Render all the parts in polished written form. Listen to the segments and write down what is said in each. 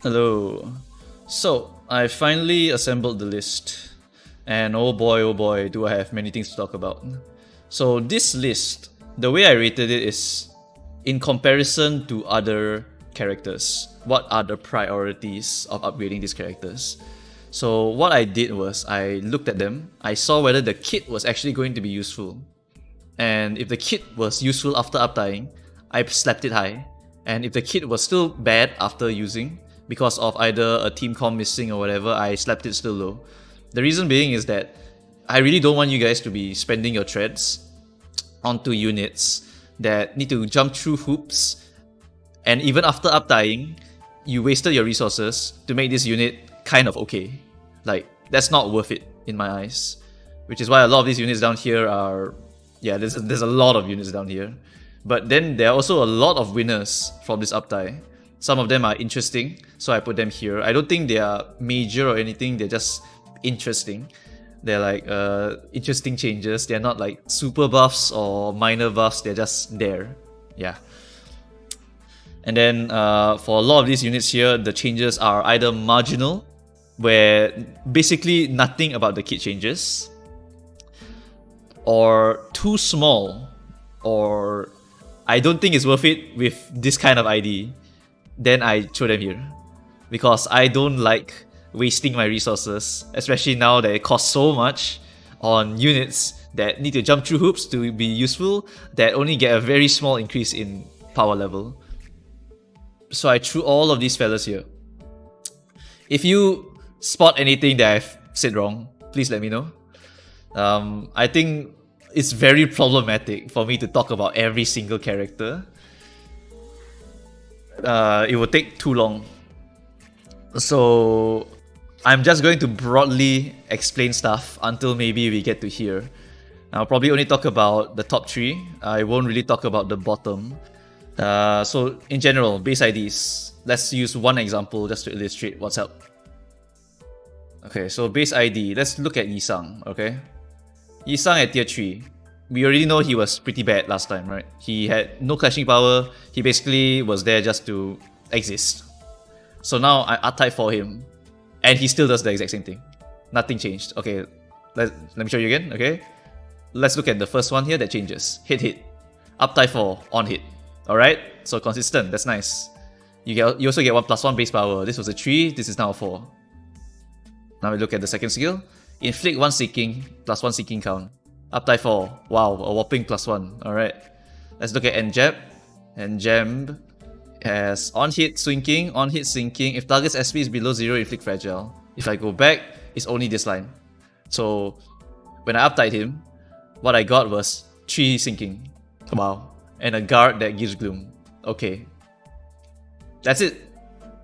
Hello. So, I finally assembled the list. And oh boy, do I have many things to talk about. So, this list, the way I rated it is in comparison to other characters. What are the priorities of upgrading these characters? So, what I did was I looked at them, I saw whether the kit was actually going to be useful. And if the kit was useful after uptying, I slapped it high. And if the kit was still bad after using, because of either a team comp missing or whatever, I slapped it still low. The reason being is that I really don't want you guys to be spending your treads onto units that need to jump through hoops, and even after uptying, you wasted your resources to make this unit kind of okay. Like, that's not worth it in my eyes. Which is why a lot of these units down here are... yeah, there's a lot of units down here. But then there are also a lot of winners from this uptie. Some of them are interesting, so I put them here. I don't think they are major or anything, they're just interesting. They're like interesting changes. They're not like super buffs or minor buffs, they're just there. Yeah. And then for a lot of these units here, the changes are either marginal, where basically nothing about the kit changes, or too small, or I don't think it's worth it with this kind of ID. Then I throw them here. Because I don't like wasting my resources, especially now that it costs so much on units that need to jump through hoops to be useful, that only get a very small increase in power level. So I threw all of these fellas here. If you spot anything that I've said wrong, please let me know. I think it's very problematic for me to talk about every single character. It will take too long. So I'm just going to broadly explain stuff until maybe we get to here. I'll probably only talk about the top 3. I won't really talk about the bottom. So in general, base IDs. Let's use one example just to illustrate what's up. Okay, so base ID. Let's look at Yi Sang, okay? Yi Sang at tier 3. We already know he was pretty bad last time, right? He had no clashing power. He basically was there just to exist. So now I uptype for him, and he still does the exact same thing. Nothing changed. Okay, let me show you again, okay? Let's look at the first one here that changes. Hit. Uptype 4, on hit. Alright, so consistent, that's nice. You also get 1+1 base power. This was a 3, this is now a 4. Now we look at the second skill. Inflict 1 seeking, +1 seeking count. Uptie 4. Wow, a whopping +1. Alright. Let's look at Enjab. Enjab has on hit swinking, on hit sinking. If target's SP is below 0, inflict fragile. If I go back, it's only this line. So when I uptied him, what I got was 3 sinking. Wow. And a guard that gives gloom. Okay. That's it.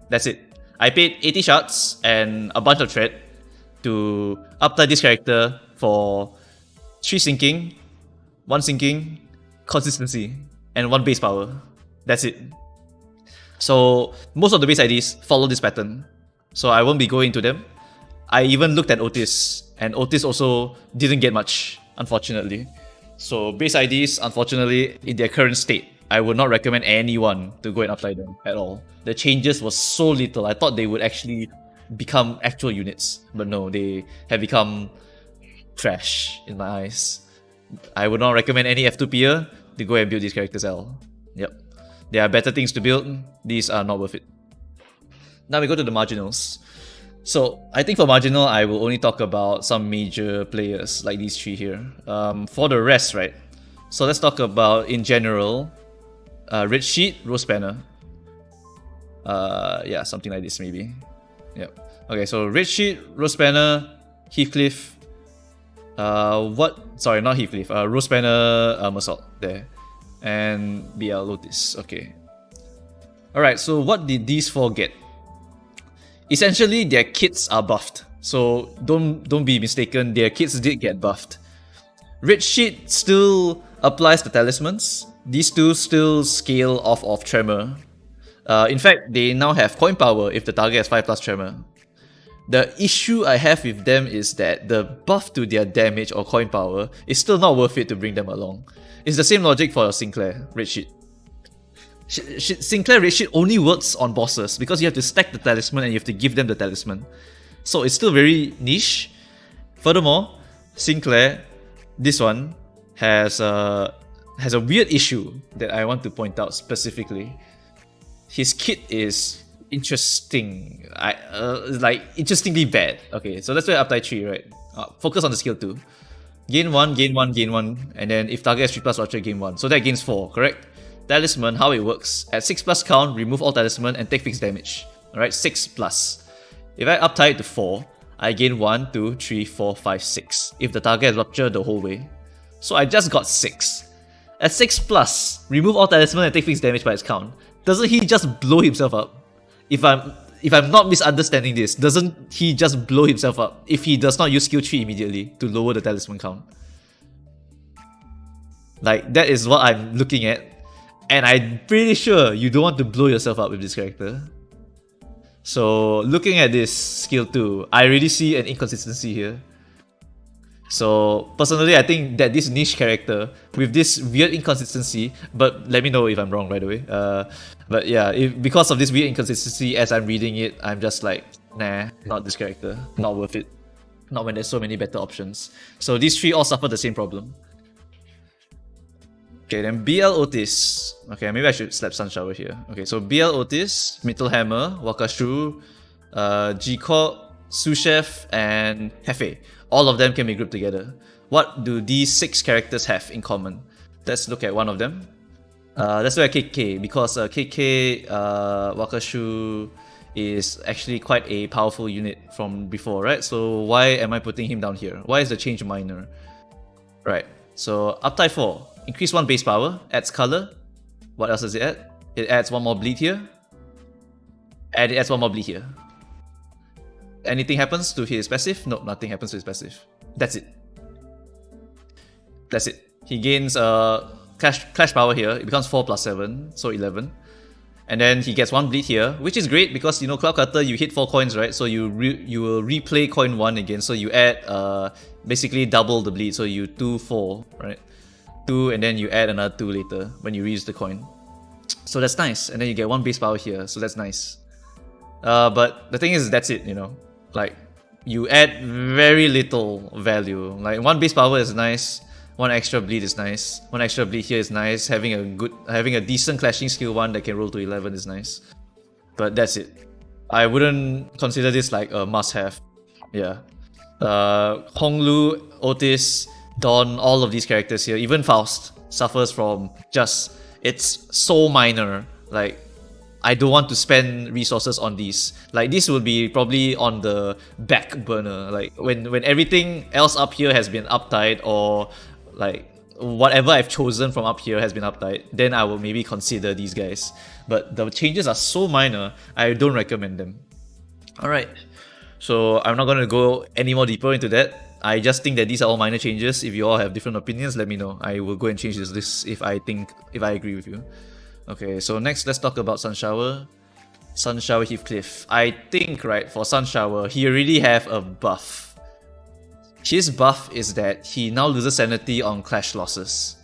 That's it. I paid 80 shots and a bunch of thread to uptie this character for 3 sinking, 1 sinking, consistency, and 1 base power. That's it. So most of the base IDs follow this pattern. So I won't be going into them. I even looked at Outis, and Outis also didn't get much, unfortunately. So base IDs, unfortunately, in their current state, I would not recommend anyone to go and uptie them at all. The changes was so little. I thought they would actually become actual units, but no, they have become trash in my eyes. I would not recommend any F2P'er to go and build these characters L. Yep. There are better things to build. These are not worth it. Now we go to the marginals. So I think for marginal, I will only talk about some major players like these 3 here. For the rest, right? So let's talk about, in general, Red Sheet, Rosespanner. Yeah, something like this maybe. Yep. Okay, so Red Sheet, Rosespanner, Heathcliff. Sorry, not Heathcliff. Rosespanner Meursault there. And BL Outis. Okay. Alright, so what did these 4 get? Essentially, their kits are buffed. So don't be mistaken, their kits did get buffed. Red Sheet still applies the talismans. These 2 still scale off of tremor. In fact, they now have coin power if the target has 5+ tremor. The issue I have with them is that the buff to their damage or coin power is still not worth it to bring them along. It's the same logic for Sinclair, Red Sheet. Sinclair Raid Shit only works on bosses because you have to stack the talisman and you have to give them the talisman. So it's still very niche. Furthermore, Sinclair, this one, has a weird issue that I want to point out specifically. His kit is interesting. Like interestingly bad. Okay, so that's why Uptie 3, right? Focus on the skill 2. Gain 1, gain 1, gain 1, and then if target has 3 plus Rupture, gain 1. So that gains 4, correct? Talisman, how it works. At 6 plus count, remove all talisman and take fixed damage. Alright, 6 plus. If I uptie it to 4, I gain 1, 2, 3, 4, 5, 6. If the target has Rupture the whole way. So I just got 6. At 6 plus, remove all talisman and take fixed damage by its count. Doesn't he just blow himself up? If I'm not misunderstanding this, doesn't he just blow himself up if he does not use skill 3 immediately to lower the talisman count? Like, that is what I'm looking at. And I'm pretty sure you don't want to blow yourself up with this character. So, looking at this skill 2, I really see an inconsistency here. So, personally, I think that this niche character, with this weird inconsistency, but let me know if I'm wrong right away. But yeah, because of this weird inconsistency, as I'm reading it, I'm just like, nah, not this character, not worth it. Not when there's so many better options. So these 3 all suffer the same problem. Okay, then BL Outis. Okay, maybe I should slap Sunshower here. Okay, so BL Outis, Mittelhammer, Wakashu, G-Corp, Suchef, and Hefe. All of them can be grouped together. What do these 6 characters have in common? Let's look at one of them. Let's look at KK, because KK Wakashu is actually quite a powerful unit from before, right? So why am I putting him down here? Why is the change minor? Right, so Uptie 4. Increase 1 base power, adds color. What else does it add? It adds 1 more bleed here. And it adds 1 more bleed here. Anything happens to his passive? No, nothing happens to his passive. That's it. That's it. He gains clash power here. It becomes 4 plus 7, so 11. And then he gets 1 bleed here, which is great because, you know, Cloud Cutter, you hit 4 coins, right? So you will replay coin 1 again. So you add basically double the bleed. So you 2, 4, right? 2, and then you add another 2 later when you reuse the coin. So that's nice. And then you get 1 base power here, so that's nice. But the thing is, that's it, you know. Like, you add very little value. Like, 1 base power is nice, 1 extra bleed is nice, 1 extra bleed here is nice, having a decent clashing skill 1 that can roll to 11 is nice. But that's it. I wouldn't consider this like a must-have. Yeah. Hong Lu, Outis, Don, all of these characters here, even Faust, suffers from just, it's so minor. Like, I don't want to spend resources on these. Like, this will be probably on the back burner. Like, when everything else up here has been uptied, or like whatever I've chosen from up here has been uptied, then I will maybe consider these guys. But the changes are so minor, I don't recommend them. Alright, so I'm not going to go any more deeper into that. I just think that these are all minor changes. If you all have different opinions, let me know. I will go and change this list if I agree with you. Okay, so next let's talk about Sunshower. Sunshower Heathcliff. I think, right, for Sunshower, he already have a buff. His buff is that he now loses sanity on clash losses.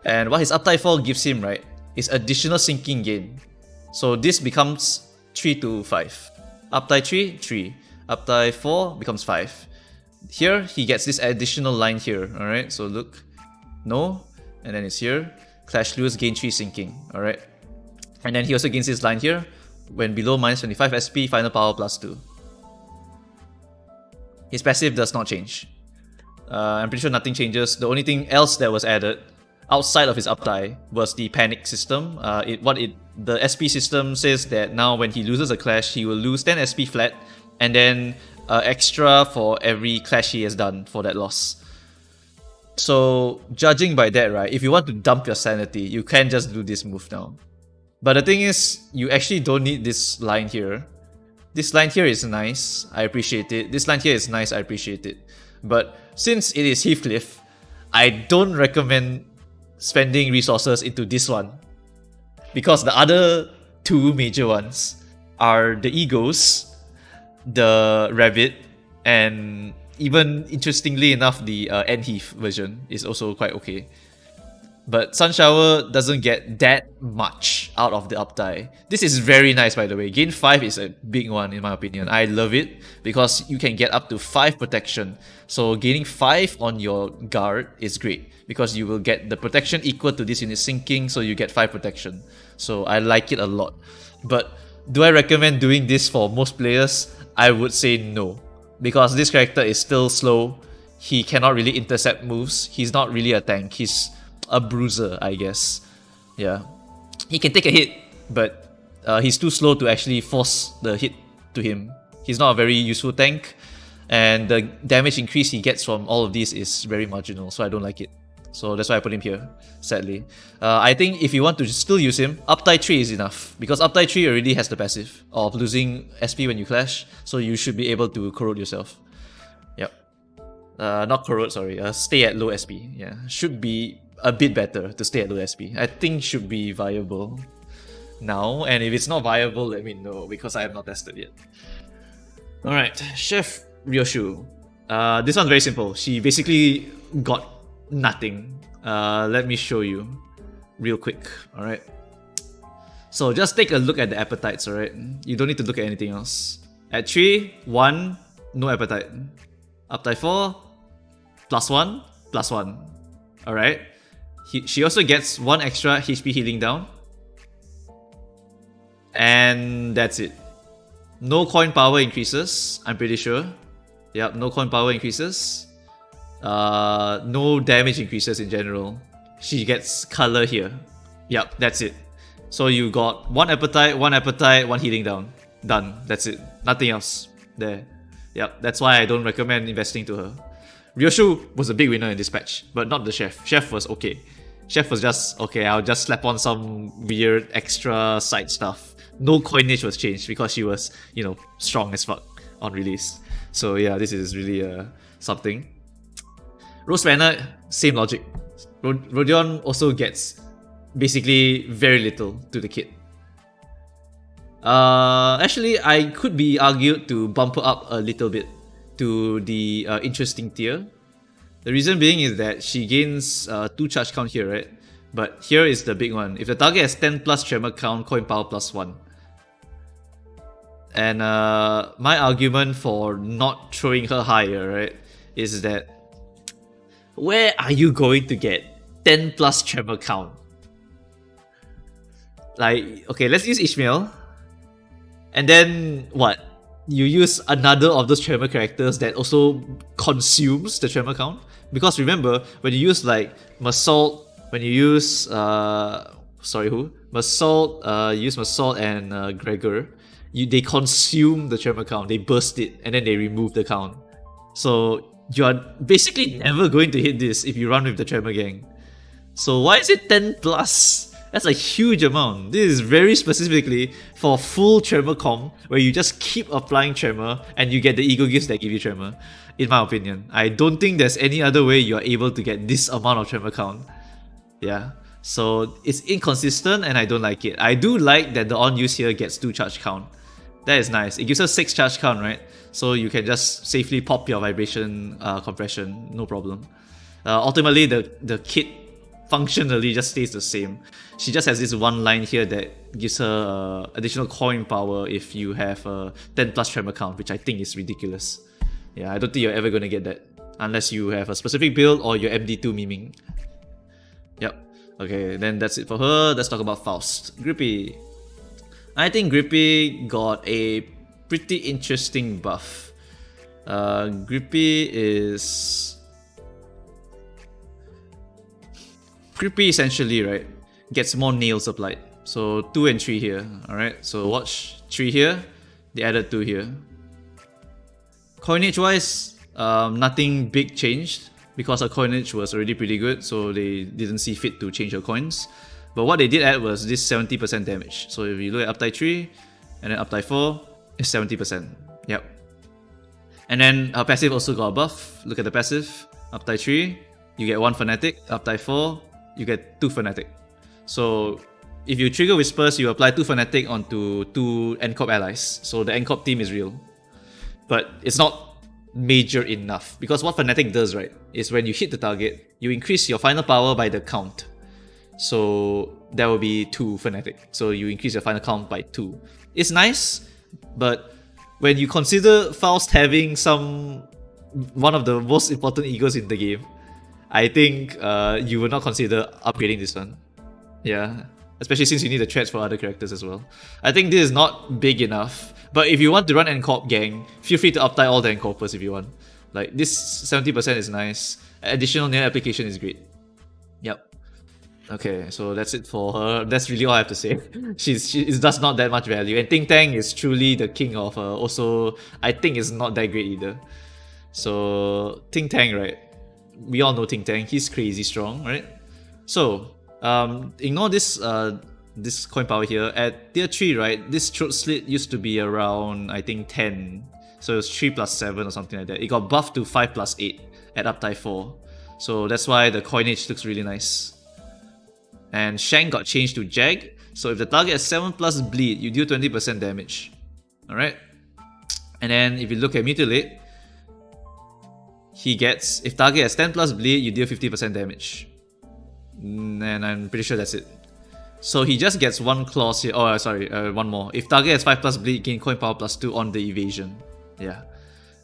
And what his Uptie 4 gives him, right, is additional sinking gain. So this becomes 3 to 5. Uptie 3, 3. Uptie 4 becomes 5. Here, he gets this additional line here, alright? So look, no, and then it's here. Clash lose, gain 3 sinking, alright? And then he also gains this line here. When below minus 25 SP, final power plus 2. His passive does not change. I'm pretty sure nothing changes. The only thing else that was added outside of his Uptie was the panic system. The SP system says that now when he loses a clash, he will lose 10 SP flat, and then extra for every clash he has done for that loss. So judging by that, right, if you want to dump your sanity, you can just do this move now. But the thing is, you actually don't need this line here. This line here is nice, I appreciate it. This line here is nice, I appreciate it. But since it is Heathcliff, I don't recommend spending resources into this one. Because the other 2 major ones are the Egos, the Rabbit, and even interestingly enough, the Enheath version is also quite okay. But Sunshower doesn't get that much out of the Uptie. This is very nice, by the way. Gain 5 is a big one in my opinion. I love it because you can get up to 5 protection. So gaining 5 on your guard is great because you will get the protection equal to this unit sinking, so you get 5 protection. So I like it a lot. But do I recommend doing this for most players? I would say no. Because this character is still slow. He cannot really intercept moves. He's not really a tank. He's a bruiser, I guess. Yeah. He can take a hit, but he's too slow to actually force the hit to him. He's not a very useful tank. And the damage increase he gets from all of these is very marginal, so I don't like it. So that's why I put him here, sadly. I think if you want to still use him, Uptie 3 is enough. Because Uptie 3 already has the passive of losing SP when you clash. So you should be able to corrode yourself. Yep. Not corrode, sorry. Stay at low SP. Yeah. Should be a bit better to stay at low SP. I think should be viable now. And if it's not viable, let me know. Because I have not tested yet. Alright. Chef Ryoshu. This one's very simple. She basically got nothing. Let me show you real quick. Alright. So just take a look at the appetites, alright? You don't need to look at anything else. At 3, 1, no appetite. Uptie 4, +1, +1. Alright. She also gets 1 extra HP healing down. And that's it. No coin power increases, I'm pretty sure. Yep, no coin power increases. No damage increases in general. She gets color here. Yep, that's it. So you got 1 appetite, 1 healing down. Done. That's it. Nothing else. There. Yep, that's why I don't recommend investing to her. Ryoshu was a big winner in this patch, but not the chef. Chef was okay. Chef was just, okay, I'll just slap on some weird extra side stuff. No coinage was changed because she was, you know, strong as fuck on release. So yeah, this is really something. Rosespanner, same logic. Rodion also gets basically very little to the kit. Actually, I could be argued to bump her up a little bit to the interesting tier. The reason being is that she gains 2 charge count here, right? But here is the big one. If the target has 10 plus tremor count, coin power +1. And my argument for not throwing her higher, right, is that where are you going to get 10 plus tremor count? Like, okay, let's use Ishmael. And then what? You use another of those tremor characters that also consumes the tremor count? Because remember, when you use like Meursault, when you use Meursault, use Meursault and Gregor, they consume the tremor count, they burst it, and then they remove the count. So you are basically never going to hit this if you run with the tremor gang. So why is it 10 plus? That's a huge amount. This is very specifically for full tremor comp, where you just keep applying tremor and you get the ego gifts that give you tremor. In my opinion, I don't think there's any other way you are able to get this amount of tremor count. Yeah, so it's inconsistent and I don't like it. I do like that the on use here gets 2 charge count. That is nice. It gives us 6 charge count, right? So you can just safely pop your vibration compression, no problem. Ultimately, the kit functionally just stays the same. She just has this one line here that gives her additional coin power if you have a 10 plus tremor count, which I think is ridiculous. Yeah, I don't think you're ever going to get that unless you have a specific build or you're MD2 memeing. Yep. Okay, then that's it for her. Let's talk about Faust. Grippy. I think Grippy got a pretty interesting buff. Grippy essentially, right, gets more nails applied. So 2 and 3 here. Alright, so watch 3 here. They added 2 here. Coinage wise, nothing big changed because her coinage was already pretty good, so they didn't see fit to change her coins. But what they did add was this 70% damage. So if you look at Uptie 3 and then Uptie 4, it's 70%. Yep. And then her passive also got a buff. Look at the passive. Uptie 3, you get 1 Fanatic. Uptie 4, you get 2 Fanatic. So if you trigger Whispers, you apply 2 Fanatic onto 2 NCorp allies. So the NCorp team is real. But it's not major enough. Because what Fanatic does, right, is when you hit the target, you increase your final power by the count. So that will be 2 Fanatic. So you increase your final count by 2. It's nice, but when you consider Faust having one of the most important egos in the game, I think you will not consider upgrading this one. Yeah, especially since you need the threats for other characters as well. I think this is not big enough, but if you want to run N-Corp gang, feel free to uptie all the N-Corpers if you want. Like, this 70% is nice. Additional nail application is great. Yep. Okay, so that's it for her. That's really all I have to say. She does not that much value. And TingTang is truly the king of also, I think is not that great either. So, TingTang, right? We all know TingTang. He's crazy strong, right? So, ignore this this coin power here. At tier 3, right, this throat slit used to be around, I think, 10. So it's 3 plus 7 or something like that. It got buffed to 5 plus 8 at Uptie 4. So that's why the coinage looks really nice. And Shank got changed to Jag. So if the target has 7 plus bleed, you deal 20% damage. Alright? And then if you look at Mutilate, he gets, if target has 10 plus bleed, you deal 50% damage. And I'm pretty sure that's it. So he just gets 1 clause here. Oh, sorry, 1 more. If target has 5 plus bleed, gain coin power plus 2 on the evasion. Yeah.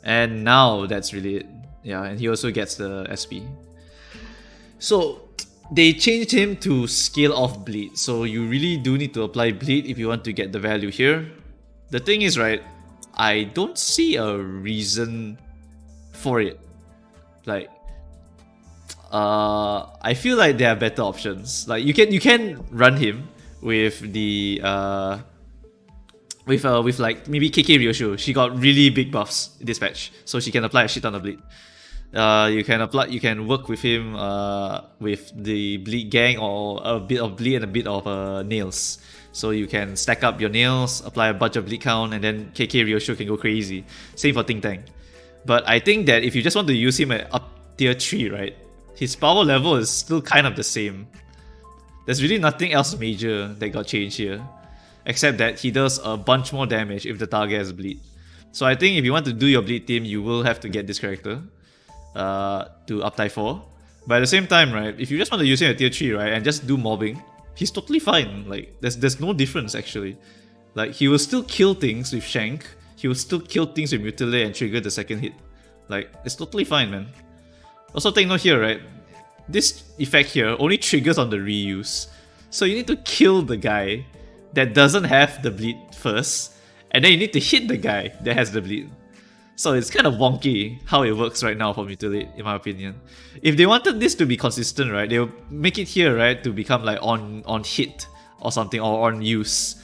And now that's really it. Yeah, and he also gets the SP. So they changed him to scale off bleed. So you really do need to apply bleed if you want to get the value here. The thing is, right, I don't see a reason for it. Like, I feel like there are better options. Like you can run him with the with like maybe KK Ryoshu. She got really big buffs in this patch, so she can apply a shit ton of bleed. You can work with him with the bleed gang or a bit of bleed and a bit of nails. So you can stack up your nails, apply a bunch of bleed count, and then KK Ryoshu can go crazy. Same for TingTang. But I think that if you just want to use him at up tier 3, right, his power level is still kind of the same. There's really nothing else major that got changed here, except that he does a bunch more damage if the target has bleed. So I think if you want to do your bleed team, you will have to get this character to Uptie 4. But at the same time, right, if you just want to use him at tier 3, right, and just do mobbing, he's totally fine. Like, there's no difference actually. Like, he will still kill things with Shank, he will still kill things with Mutilate and trigger the second hit. Like, it's totally fine, man. Also take note here, right, this effect here only triggers on the reuse. So you need to kill the guy that doesn't have the bleed first, and then you need to hit the guy that has the bleed. So it's kind of wonky how it works right now for Mutilate, in my opinion. If they wanted this to be consistent, right, they'll make it here, right, to become like on hit or something, or on use.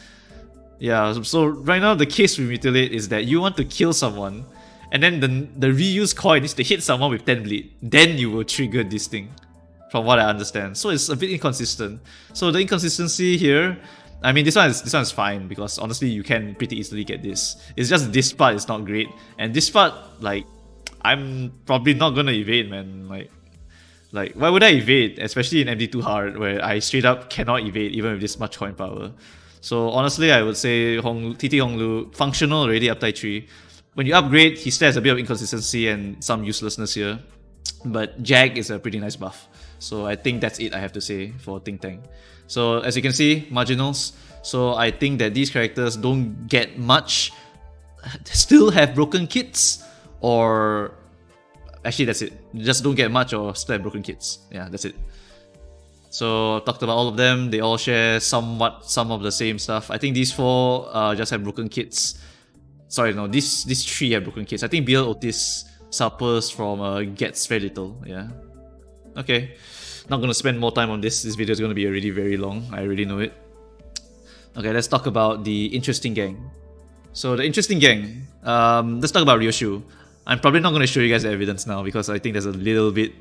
Yeah, so right now the case with Mutilate is that you want to kill someone, and then the reuse coin needs to hit someone with 10 bleed. Then you will trigger this thing, from what I understand. So it's a bit inconsistent. So the inconsistency here, I mean, this one is fine, because honestly you can pretty easily get this. It's just this part is not great, and this part, like, I'm probably not gonna evade, man. Like why would I evade, especially in MD2 hard, where I straight up cannot evade even with this much coin power. So honestly, I would say TT Hong Lu, functional already up Uptie 3. When you upgrade, he still has a bit of inconsistency and some uselessness here, but Jag is a pretty nice buff. So I think that's it I have to say for TingTang. So as you can see, marginals. So I think that these characters don't get much, still have broken kits, or actually that's it. Just don't get much or still have broken kits. Yeah, that's it. So talked about all of them. They all share some of the same stuff. I think these 4 just have broken kits. Sorry, no, these 3 have broken kits. I think BL Otis suffers from gets very little. Yeah. Okay. Not gonna spend more time on this. This video is gonna be already very long. I already know it. Okay, let's talk about the interesting gang. So the interesting gang. Let's talk about Ryoshu. I'm probably not gonna show you guys the evidence now because I think there's a little bit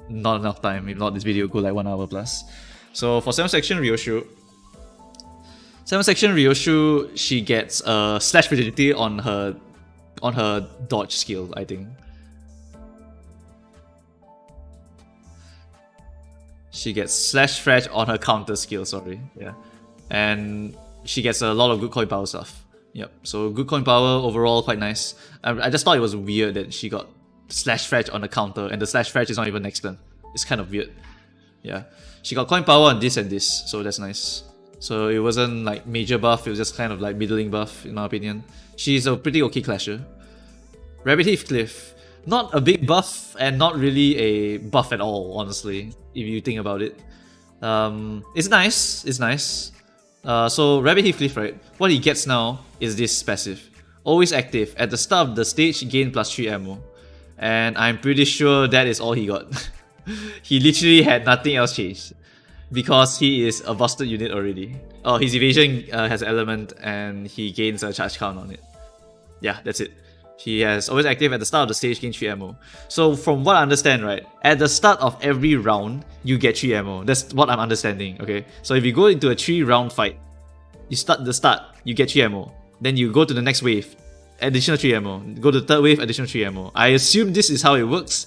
not enough time. If not, this video will go like 1 hour plus. So for 7 section Ryoshu, she gets slash fragility on her dodge skill, I think. She gets slash frag on her counter skill, sorry. Yeah. And she gets a lot of good coin power stuff. Yep. So good coin power overall, quite nice. I just thought it was weird that she got slash frag on the counter and the slash frag is not even next turn. It's kind of weird. Yeah, she got coin power on this and this, so that's nice. So it wasn't like major buff, it was just kind of like middling buff in my opinion. She's a pretty okay clasher. Rabbit Heathcliff, not a big buff and not really a buff at all, honestly, if you think about it. It's nice, it's nice. So Rabbit Heathcliff, right, what he gets now is this passive. Always active, at the start of the stage, gain +3 ammo. And I'm pretty sure that is all he got. He literally had nothing else changed. Because he is a busted unit already. Oh, his evasion has an element and he gains a charge count on it. Yeah, that's it. He has always active at the start of the stage, gain 3 ammo. So from what I understand, right, at the start of every round, you get 3 ammo. That's what I'm understanding, okay? So if you go into a 3-round fight, you start the start, you get 3 ammo. Then you go to the next wave, additional 3 ammo. Go to the third wave, additional 3 ammo. I assume this is how it works.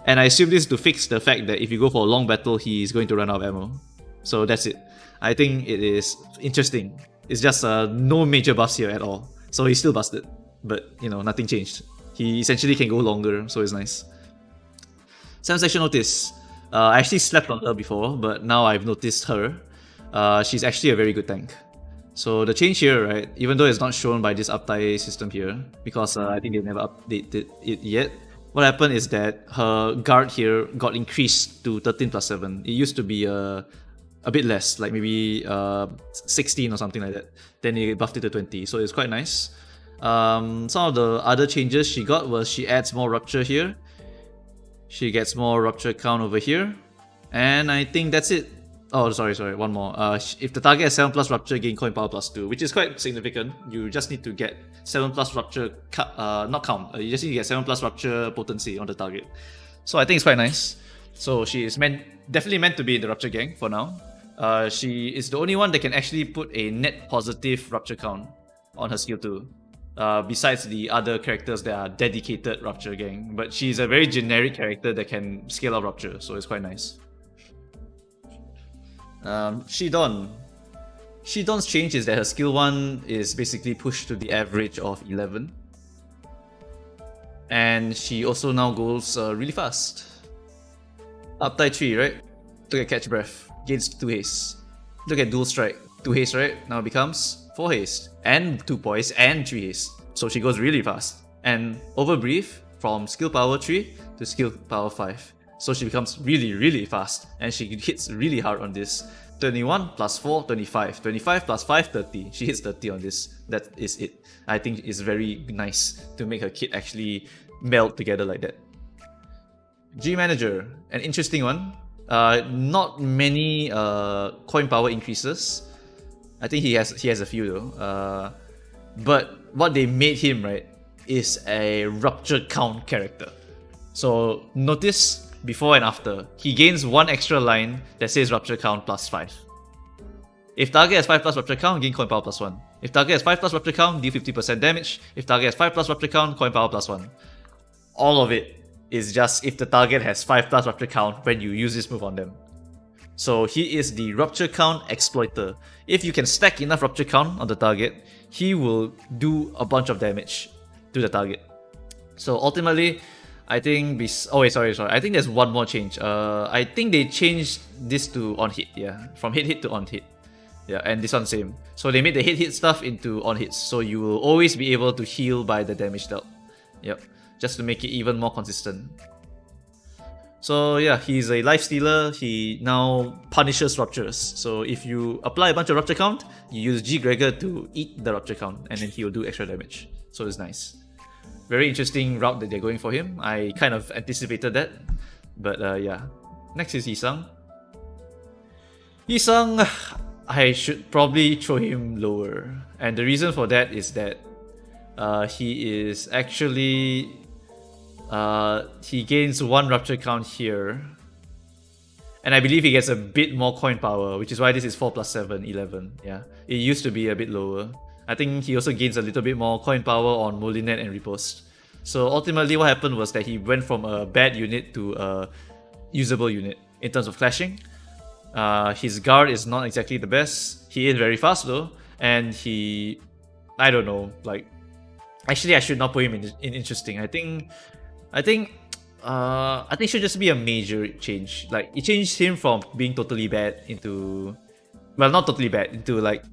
And I assume this is to fix the fact that if you go for a long battle, he is going to run out of ammo. So that's it. I think it is interesting. It's just no major buffs here at all. So he's still busted. But, you know, nothing changed. He essentially can go longer, so it's nice. Section Outis. I actually slept on her before, but now I've noticed her. She's actually a very good tank. So the change here, right, even though it's not shown by this Uptie system here, because I think they never updated it yet, what happened is that her guard here got increased to 13+7. It used to be a bit less, like maybe 16 or something like that. Then they buffed it to 20, so it's quite nice. Some of the other changes she got was she adds more Rupture here. She gets more Rupture count over here. And I think that's it. Oh, sorry, one more. If the target has 7 plus Rupture, gain coin power +2, which is quite significant. You just need to get 7 plus Rupture, not count. You just need to get 7 plus Rupture potency on the target. So I think it's quite nice. So she is definitely meant to be in the Rupture gang for now. She is the only one that can actually put a net positive Rupture count on her skill 2. Besides the other characters that are dedicated Rupture gang. But she's a very generic character that can scale up Rupture, so it's quite nice. Shi Don. Shi Don's change is that her skill 1 is basically pushed to the average of 11. And she also now goes really fast. Uptie 3, right? Look at Catch Breath, gains 2 haste. Look at Dual Strike, 2 haste, right? Now it becomes 4 haste, and 2 poise, and 3 haste. So she goes really fast. And Overbrief from skill power 3 to skill power 5. So she becomes really, really fast, and she hits really hard on this. 21 plus 4, 25. 25 plus 5, 30. She hits 30 on this. That is it. I think it's very nice to make her kit actually meld together like that. G Manager, an interesting one. Not many coin power increases. I think he has a few though. But what they made him, right, is a Rupture count character. So notice before and after, he gains 1 extra line that says Rupture count +5. If target has 5 plus Rupture count, gain coin power +1. If target has 5 plus Rupture count, deal 50% damage. If target has 5 plus Rupture count, coin power +1. All of it is just if the target has 5 plus Rupture count when you use this move on them. So he is the Rupture count exploiter. If you can stack enough Rupture count on the target, he will do a bunch of damage to the target. So ultimately, I think oh wait, sorry. I think there's one more change. I think they changed this to on hit, yeah. From hit to on hit. Yeah, and this one same. So they made the hit stuff into on hits, so you will always be able to heal by the damage dealt. Yep, just to make it even more consistent. So yeah, he's a life stealer. He now punishes Ruptures. So if you apply a bunch of Rupture count, you use G Gregor to eat the Rupture count, and then he will do extra damage. So it's nice. Very interesting route that they're going for him. I kind of anticipated that. But yeah. Next is Yi Sang. Yi Sang, I should probably throw him lower. And the reason for that is that he is actually... he gains 1 Rupture count here. And I believe he gets a bit more coin power, which is why this is 4 plus 7, 11. Yeah, it used to be a bit lower. I think he also gains a little bit more coin power on Molinet and Riposte. So ultimately what happened was that he went from a bad unit to a usable unit in terms of clashing. His guard is not exactly the best. He is very fast though, and he... I don't know, like... Actually, I should not put him in interesting. I think I think it should just be a major change. Like it changed him from being totally bad into, well, not totally bad, into like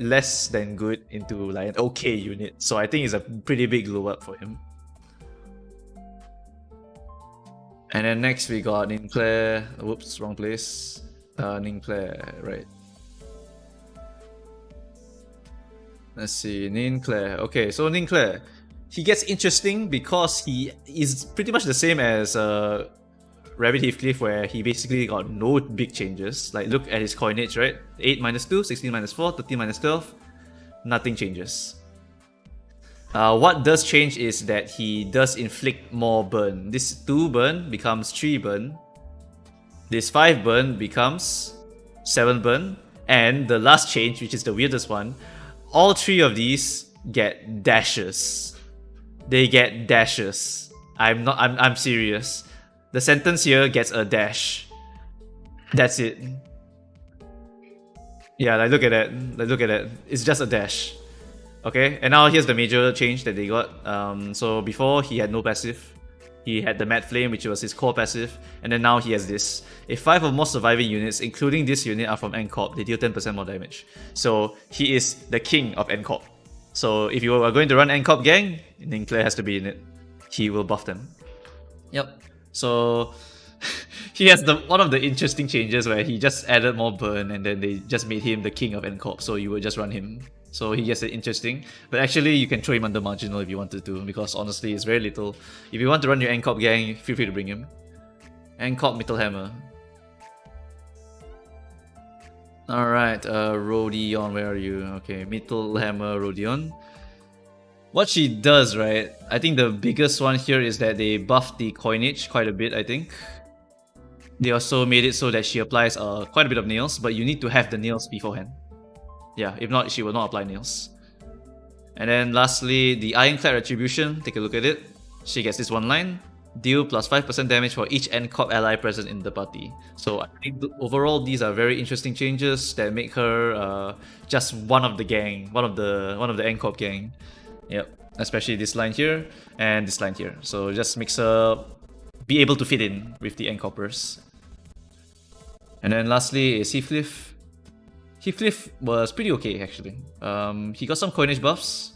less than good into like an okay unit. So I think it's a pretty big glow up for him. And then next we got Ninclair. Whoops, wrong place. Ninclair, right. Let's see, Ninclair. Okay, so Ninclair, he gets interesting because he is pretty much the same as Rabbit Heathcliff, where he basically got no big changes. Like, look at his coinage, right? 8 minus 2, 16 minus 4, 13 minus 12. Nothing changes. What does change is that he does inflict more burn. This 2 burn becomes 3 burn. This 5 burn becomes 7 burn. And the last change, which is the weirdest one, all 3 of these get dashes. They get dashes. I'm serious. The sentence here gets a dash. That's it. Yeah, like look at that. Like look at that. It's just a dash. Okay, and now here's the major change that they got. So before he had no passive. He had the Mad Flame, which was his core passive, and then now he has this. If 5 or more surviving units, including this unit, are from N-Corp, they deal 10% more damage. So he is the king of N-Corp. So if you are going to run N-Corp gang, Ninclair has to be in it. He will buff them. Yep. So he has one of the interesting changes where he just added more burn and then they just made him the king of N-Corp, so you would just run him. So he gets it interesting, but actually you can throw him under marginal if you wanted to, because honestly it's very little. If you want to run your N-Corp gang, feel free to bring him. N-Corp Metal Hammer. Alright, Rodion, where are you? Okay, Metal Hammer Rodion. What she does, right, I think the biggest one here is that they buffed the coinage quite a bit, I think. They also made it so that she applies quite a bit of nails, but you need to have the nails beforehand. Yeah, if not, she will not apply nails. And then lastly, the Ironclad Retribution, take a look at it. She gets this one line, deal plus 5% damage for each N-Corp ally present in the party. So I think overall these are very interesting changes that make her just one of the gang, one of the N-Corp gang. Yep, especially this line here and this line here. So it just makes her be able to fit in with the N-Corpers. And then lastly is Heathcliff. Heathcliff was pretty okay actually. He got some coinage buffs,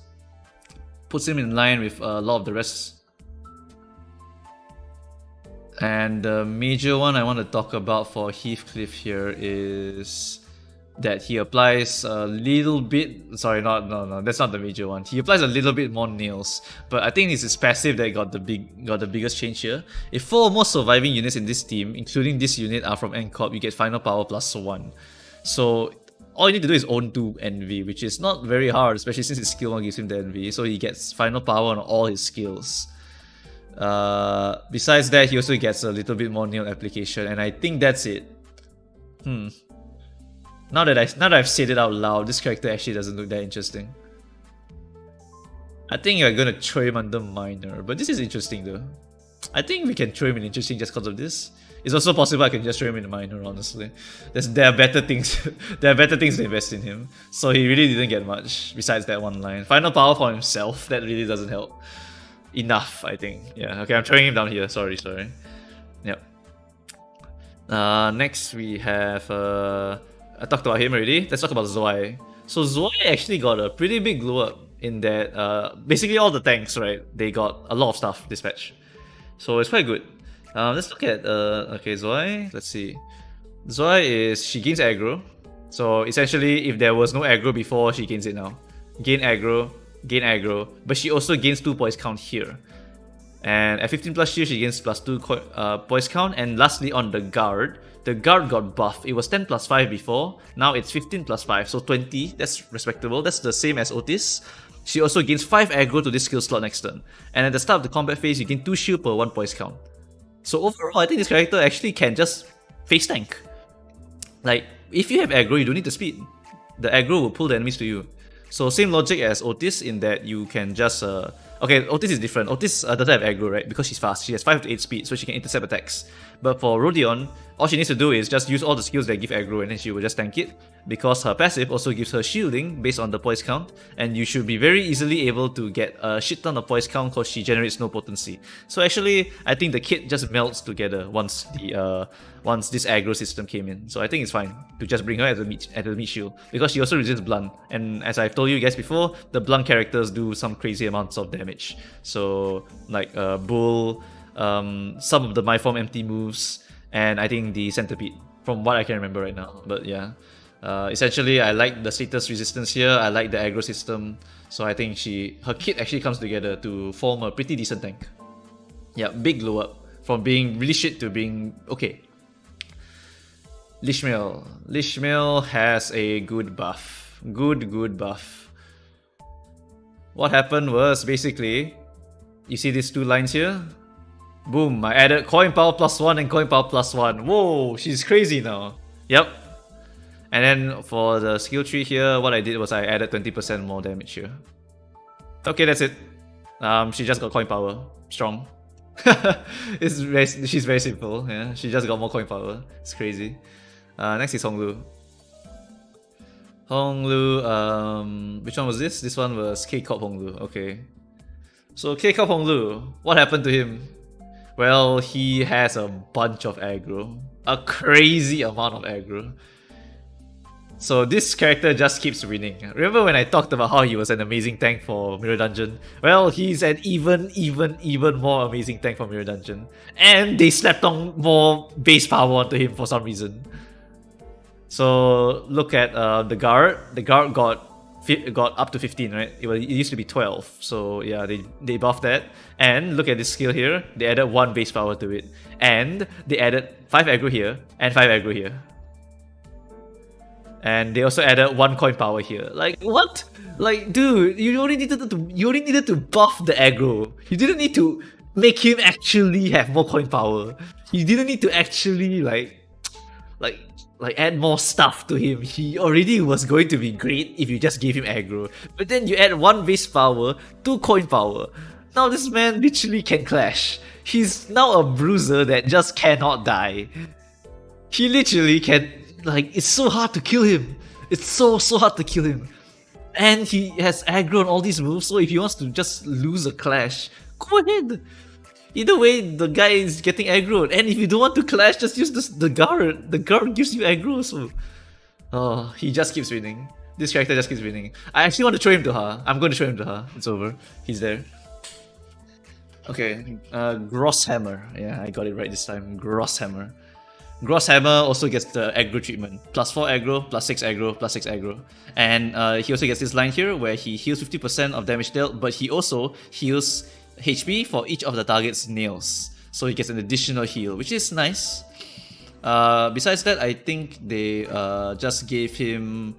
puts him in line with a lot of the rest. And the major one I want to talk about for Heathcliff here is that he applies a little bit. Sorry, no, that's not the major one. He applies a little bit more nails, but I think it's his passive that got the biggest change here. If 4 or more surviving units in this team, including this unit, are from N-Corp, you get final power plus 1. So all you need to do is own 2 Envy, which is not very hard, especially since his skill 1 gives him the Envy, so he gets final power on all his skills. Besides that, he also gets a little bit more nail application, and I think that's it. Now that I've said it out loud, this character actually doesn't look that interesting. I think you're gonna throw him under minor, but this is interesting though. I think we can throw him in interesting just because of this. It's also possible I can just throw him in minor, honestly. There are better things. There are better things to invest in him. So he really didn't get much besides that one line. Final power for himself, that really doesn't help enough, I think. Yeah, okay, I'm throwing him down here. Sorry. Yep. Next we have I talked about him already. Let's talk about Zwei. So Zwei actually got a pretty big glow up in that basically all the tanks, right? They got a lot of stuff this patch. So it's quite good. Let's look at okay, Zwei. Let's see. Zwei she gains aggro. So essentially, if there was no aggro before, she gains it now. Gain aggro, but she also gains 2 poise count here. And at 15 plus shield, she gains plus 2 poise count. And lastly, on the guard got buffed. It was 10 plus 5 before. Now it's 15 plus 5, so 20. That's respectable. That's the same as Outis. She also gains 5 aggro to this skill slot next turn. And at the start of the combat phase, you gain 2 shield per 1 poise count. So overall, I think this character actually can just face tank. Like, if you have aggro, you don't need the speed. The aggro will pull the enemies to you. So same logic as Outis in that you can just Okay, Outis is different. Outis doesn't have aggro, right? Because she's fast. She has 5 to 8 speed, so she can intercept attacks. But for Rodion, all she needs to do is just use all the skills that give aggro and then she will just tank it. Because her passive also gives her shielding based on the poise count. And you should be very easily able to get a shit ton of poise count because she generates no potency. So actually, I think the kit just melts together once this aggro system came in. So I think it's fine to just bring her as a meat shield. Because she also resists blunt. And as I've told you guys before, the blunt characters do some crazy amounts of damage. So like Bull, some of the My Form empty moves, and I think the Centipede, from what I can remember right now. But yeah, essentially I like the status resistance here, I like the aggro system, so I think her kit actually comes together to form a pretty decent tank. Yeah, big glow up, from being really shit to being okay. Lishmael. Lishmael has a good buff. Good buff. What happened was basically, you see these two lines here? Boom, I added coin power +1 and coin power +1. Whoa, she's crazy now. Yep. And then for the skill tree here, what I did was I added 20% more damage here. Okay, that's it. She just got coin power. Strong. She's very simple. Yeah, she just got more coin power. It's crazy. Next is Hong Lu. Hong Lu, which one was this? This one was Corp Hong Lu. Okay. So Corp Hong Lu, what happened to him? Well, he has a bunch of aggro. A crazy amount of aggro. So this character just keeps winning. Remember when I talked about how he was an amazing tank for Mirror Dungeon? Well, he's an even more amazing tank for Mirror Dungeon. And they slapped on more base power onto him for some reason. So look at the guard. The guard got up to 15, right? It used to be 12. So yeah, they buffed that. And look at this skill here. They added 1 base power to it. And they added 5 aggro here and 5 aggro here. And they also added 1 coin power here. Like, what? Like, dude, you only needed to buff the aggro. You didn't need to make him actually have more coin power. You didn't need to actually like add more stuff to him. He already was going to be great if you just gave him aggro. But then you add 1 base power, 2 coin power. Now this man literally can clash. He's now a bruiser that just cannot die. He literally can, like, it's so hard to kill him. It's so hard to kill him. And he has aggro on all these moves, so if he wants to just lose a clash, go ahead. Either way, the guy is getting aggro, and if you don't want to clash, just use the guard. The guard gives you aggro, so... Oh, he just keeps winning. This character just keeps winning. I actually want to throw him to her. I'm going to throw him to her. It's over. He's there. Okay, Grosshammer. Yeah, I got it right this time. Grosshammer. Grosshammer also gets the aggro treatment. +4 aggro, +6 aggro, +6 aggro. And he also gets this line here where he heals 50% of damage dealt, but he also heals HP for each of the target's nails. So he gets an additional heal, which is nice. Besides that, I think they just gave him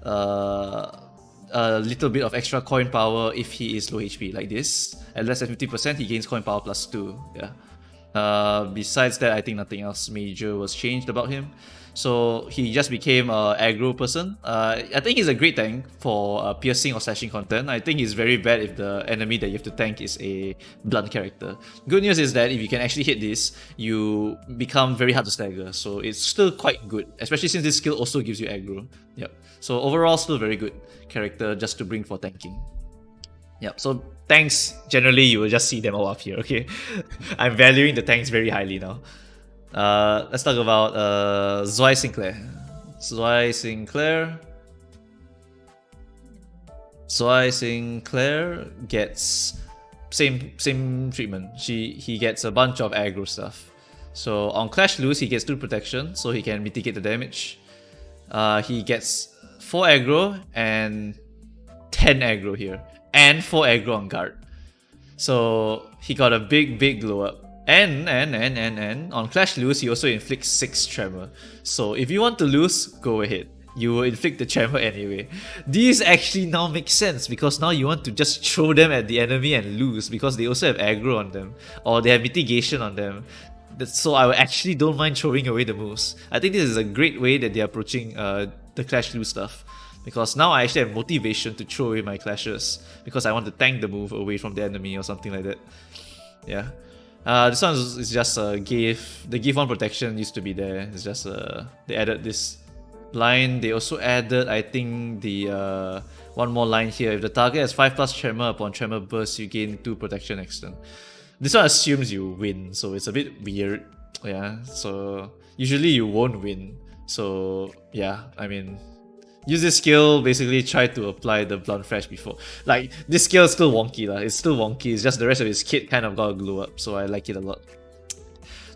a little bit of extra coin power if he is low HP, like this. At less than 50%, he gains coin power +2. Yeah. Besides that, I think nothing else major was changed about him. So he just became an aggro person. I think he's a great tank for piercing or slashing content. I think he's very bad if the enemy that you have to tank is a blunt character. Good news is that if you can actually hit this, you become very hard to stagger. So it's still quite good, especially since this skill also gives you aggro. Yep. So overall, still very good character just to bring for tanking. Yep, so tanks, generally you will just see them all up here, okay? I'm valuing the tanks very highly now. Let's talk about Zwei Sinclair. Zwei Sinclair gets same treatment. He gets a bunch of aggro stuff. So on Clash Loose, he gets 2 protection, so he can mitigate the damage. He gets 4 aggro and 10 aggro here. And 4 aggro on guard. So he got a big glow up. And on Clash Loose, he also inflicts 6 tremor. So if you want to lose, go ahead. You will inflict the tremor anyway. These actually now make sense because now you want to just throw them at the enemy and lose because they also have aggro on them or they have mitigation on them. So I actually don't mind throwing away the moves. I think this is a great way that they're approaching the Clash Loose stuff. because now I actually have motivation to throw away my clashes because I want to tank the move away from the enemy or something like that. Yeah. This one is just a give. The give 1 protection used to be there. It's just they added this line. They also added, I think, the one more line here. If the target has 5+ tremor, upon tremor burst, you gain 2 protection extend. This one assumes you win, so it's a bit weird. Yeah, so usually you won't win. So yeah, I mean, use this skill, basically try to apply the blunt fresh before. Like, this skill is still wonky lah. It's still wonky. It's just the rest of his kit kind of got a glow up, so I like it a lot.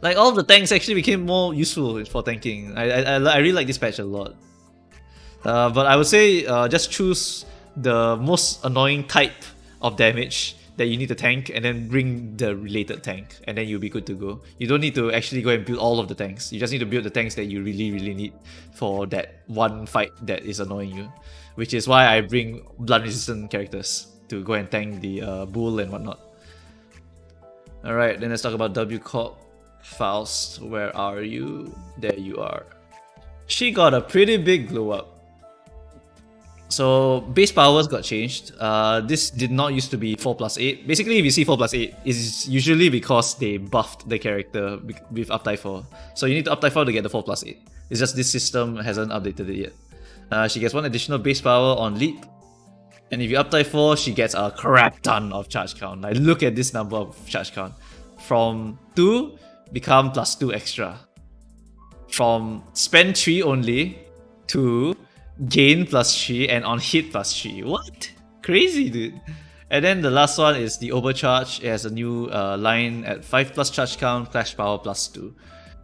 Like, all of the tanks actually became more useful for tanking. I really like this patch a lot. But I would say just choose the most annoying type of damage that you need to tank, and then bring the related tank, and then you'll be good to go. You don't need to actually go and build all of the tanks. You just need to build the tanks that you really need for that one fight that is annoying you. Which is why I bring blunt resistant characters to go and tank the bull and whatnot. Alright, then let's talk about W Corp Faust. Where are you? There you are. She got a pretty big glow up. So base powers got changed. This did not used to be 4+8. Basically, if you see 4+8, it's usually because they buffed the character with Uptie 4. So you need to Uptie 4 to get the 4+8. It's just this system hasn't updated it yet. She gets 1 additional base power on leap. And if you Uptie 4, she gets a crap ton of charge count. Like, look at this number of charge count. From 2, become +2 extra. From spend 3 only to gain +3 and on hit +3. What? Crazy, dude. And then the last one is the overcharge. It has a new line at 5+ charge count, clash power +2.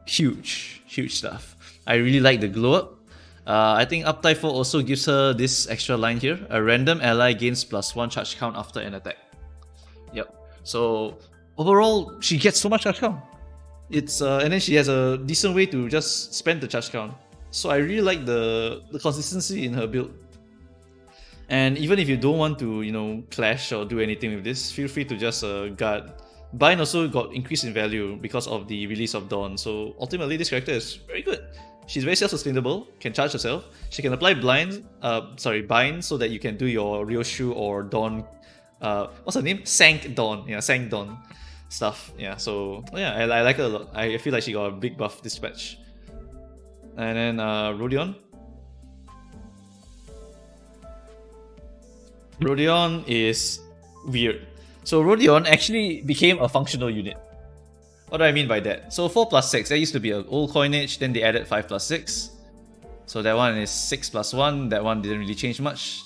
Huge stuff. I really like the glow up. I think Uptie 4 also gives her this extra line here. A random ally gains +1 charge count after an attack. Yep. So overall, she gets so much charge count. It's and then she has a decent way to just spend the charge count. So I really like the consistency in her build. And even if you don't want to, you know, clash or do anything with this, feel free to just guard. Bind also got increased in value because of the release of Dawn. So ultimately, this character is very good. She's very self-sustainable, can charge herself. She can apply bind so that you can do your Ryoshu or Dawn. What's her name? Shank Don. Yeah, Shank Don stuff. Yeah. So yeah, I like her a lot. I feel like she got a big buff this patch. And then Rodion. Rodion is weird. So Rodion actually became a functional unit. What do I mean by that? So 4+6, that used to be an old coinage, then they added 5+6. So that one is 6+1, that one didn't really change much.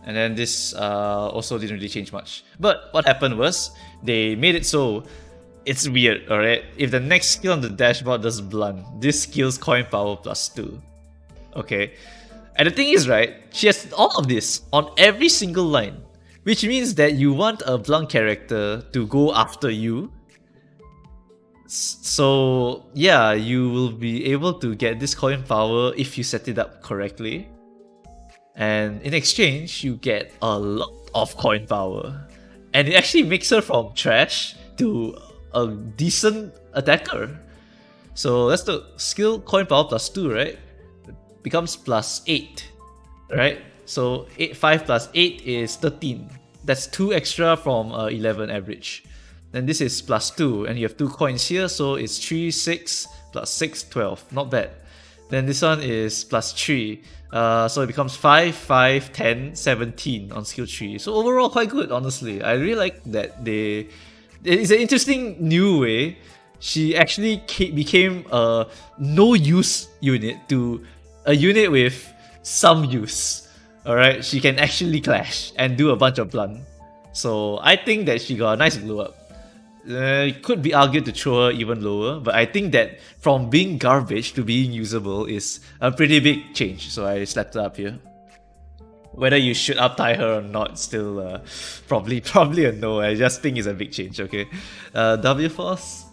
And then this also didn't really change much. But what happened was, they made it so it's weird, alright? If the next skill on the dashboard does blunt, this skill's coin power +2. Okay. And the thing is, right, she has all of this on every single line. Which means that you want a blunt character to go after you. So yeah, you will be able to get this coin power if you set it up correctly. And in exchange, you get a lot of coin power. And it actually makes her from trash to a decent attacker. So that's the skill coin power +2, right? It becomes +8, right? So 5 + 8 is 13. That's 2 extra from 11 average. Then this is +2, and you have 2 coins here, so it's 3, 6, +6, 12. Not bad. Then this one is +3. So it becomes 5, 5, 10, 17 on skill 3. So overall quite good, honestly. I really like that it's an interesting new way. She actually became a no-use unit to a unit with some use. Alright, she can actually clash and do a bunch of blunt. So I think that she got a nice glow up. It could be argued to throw her even lower, but I think that from being garbage to being usable is a pretty big change, so I slapped her up here. Whether you should uptie her or not, still probably a no. I just think it's a big change, okay? W Force,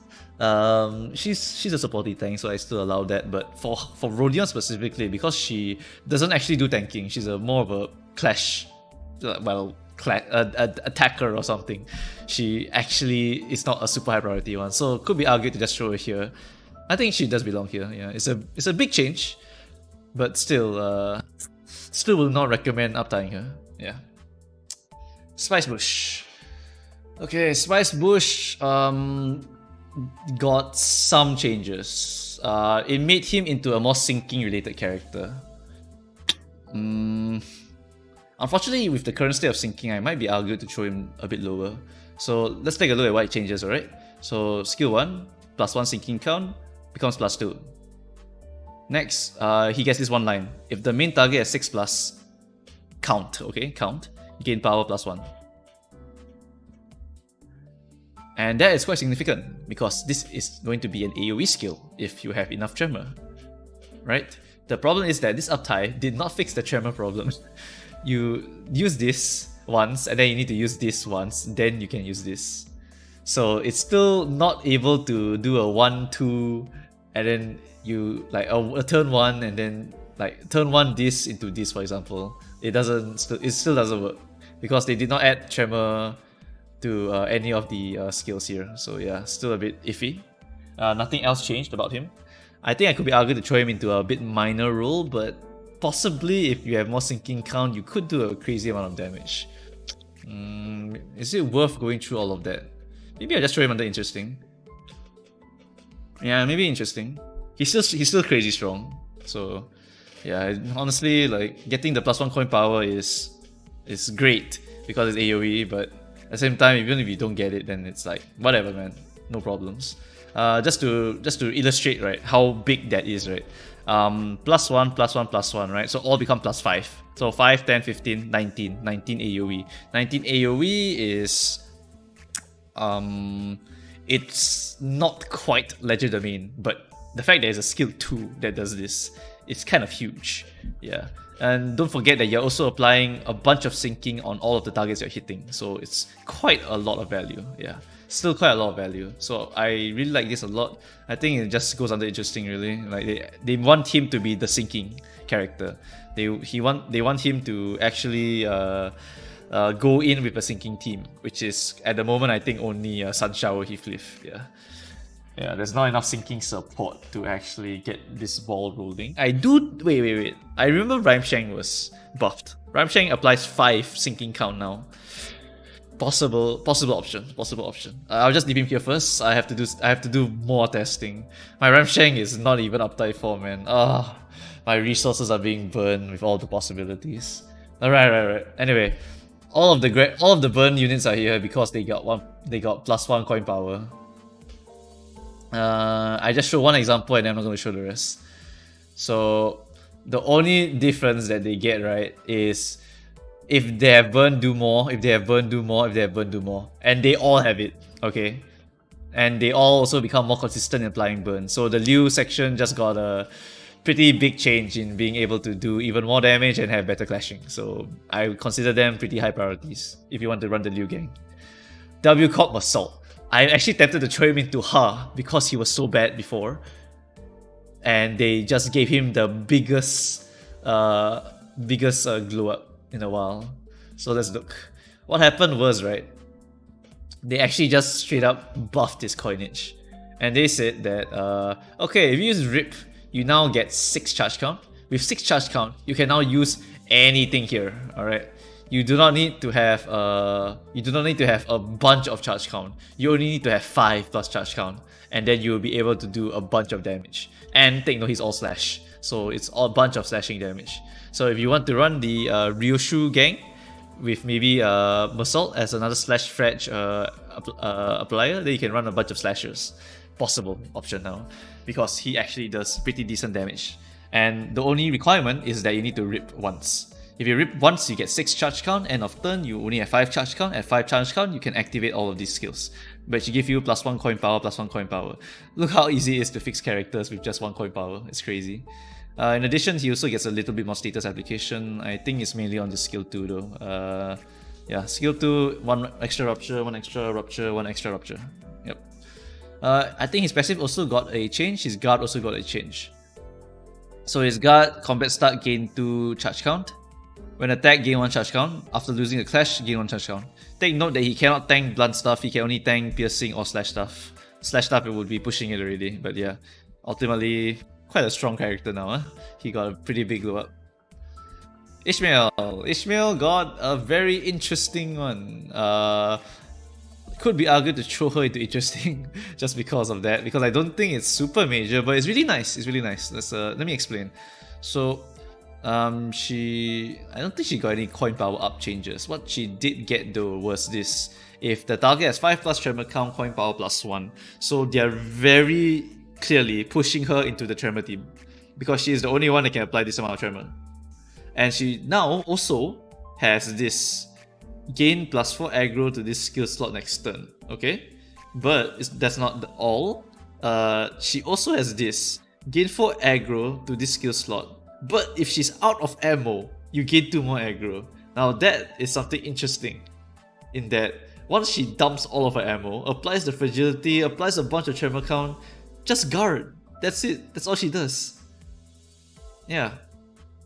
she's a supporty tank, so I still allow that, but for Rodion specifically, because she doesn't actually do tanking, she's more of a clash, attacker or something. She actually is not a super high priority one, so it could be argued to just throw her here. I think she does belong here. Yeah, it's a big change, but still, Still will not recommend uptying her. Yeah. Spicebush. Okay, Spicebush got some changes. It made him into a more sinking related character. Unfortunately, with the current state of sinking, I might be argued to throw him a bit lower. So let's take a look at what it changes, alright? So skill 1, +1 sinking count, becomes +2. Next, he gets this one line. If the main target has 6+, count, okay? Count. Gain power +1. And that is quite significant because this is going to be an AoE skill if you have enough tremor, right? The problem is that this uptie did not fix the tremor problem. You use this once and then you need to use this once, then you can use this. So it's still not able to do a 1-2 and then you like a turn 1 and then like turn 1 this into this, for example. It still doesn't work because they did not add tremor to any of the skills here. So yeah, still a bit iffy. Nothing else changed about him. I think I could be argued to throw him into a bit minor role, but possibly if you have more sinking count, you could do a crazy amount of damage. Is it worth going through all of that? Maybe I just throw him under interesting. Yeah, maybe interesting. He's still crazy strong. So yeah, honestly, like getting the +1 coin power is great because it's AoE, but at the same time, even if you don't get it, then it's like whatever, man, no problems. Just to illustrate, right, how big that is, right? +1, +1, +1, right? So all become +5. So 5, 10, 15, 19 AoE. 19 AoE is it's not quite Legerdemain, but the fact that there's a skill 2 that does this, it's kind of huge. Yeah. And don't forget that you're also applying a bunch of sinking on all of the targets you're hitting. So it's quite a lot of value. Yeah, still quite a lot of value. So I really like this a lot. I think it just goes under interesting, really. Like they want him to be the sinking character. They want him to actually go in with a sinking team, which is at the moment I think only Sunshower Heathcliff. Yeah, there's not enough sinking support to actually get this ball rolling. Wait. I remember Shank was buffed. Shank applies 5 sinking count now. Possible option. I'll just leave him here first. I have to do more testing. My Shank is not even uptie 4, man. My resources are being burned with all the possibilities. Right. Anyway, all of the burn units are here because they got +1 coin power. I just show one example and then I'm not going to show the rest. So the only difference that they get, right, is if they have burn, do more, if they have burn, do more, if they have burn, do more. And they all have it, okay? And they all also become more consistent in applying burn. So the Liu section just got a pretty big change in being able to do even more damage and have better clashing. So I would consider them pretty high priorities if you want to run the Liu gang. Corp Meursault. I'm actually tempted to throw him into her because he was so bad before. And they just gave him the biggest glow up in a while. So let's look. What happened was, right, they actually just straight up buffed his coinage. And they said that, okay, if you use Rip, you now get 6 charge count. With 6 charge count, you can now use anything here, alright? You do not need to have a bunch of charge count. You only need to have 5 plus charge count, and then you will be able to do a bunch of damage. And take note, he's all slash, so it's a bunch of slashing damage. So if you want to run the Ryoshu gang with maybe Meursault as another slash fretch applier, then you can run a bunch of slashers. Possible option now, because he actually does pretty decent damage. And the only requirement is that you need to rip once. If you rip once, you get 6 charge count. End of turn, you only have 5 charge count. At 5 charge count, you can activate all of these skills. But she give you +1 coin power, +1 coin power. Look how easy it is to fix characters with just 1 coin power. It's crazy. In addition, he also gets a little bit more status application. I think it's mainly on the skill 2 though. Yeah, skill 2, 1 extra rupture, 1 extra rupture, 1 extra rupture. Yep. I think his passive also got a change. His guard also got a change. So his guard, combat start, gain 2 charge count. When attack, gain 1 charge count. After losing a clash, gain 1 charge count. Take note that he cannot tank blunt stuff, he can only tank piercing or slash stuff. Slash stuff, it would be pushing it already, but yeah. Ultimately, quite a strong character now, huh? He got a pretty big glow up. Ishmael. Ishmael got a very interesting one. Could be argued to throw her into interesting just because of that, because I don't think it's super major, but it's really nice. It's really nice. Let me explain. So, I don't think she got any coin power up changes. What she did get though was this: if the target has 5+ tremor count, coin power +1. So they are very clearly pushing her into the tremor team because she is the only one that can apply this amount of tremor. And she now also has this gain +4 aggro to this skill slot next turn, okay? But that's not all. She also has this gain 4 aggro to this skill slot. But if she's out of ammo, you gain 2 more aggro. Now that is something interesting, in that once she dumps all of her ammo, applies the fragility, applies a bunch of tremor count, just guard. That's it. That's all she does. Yeah.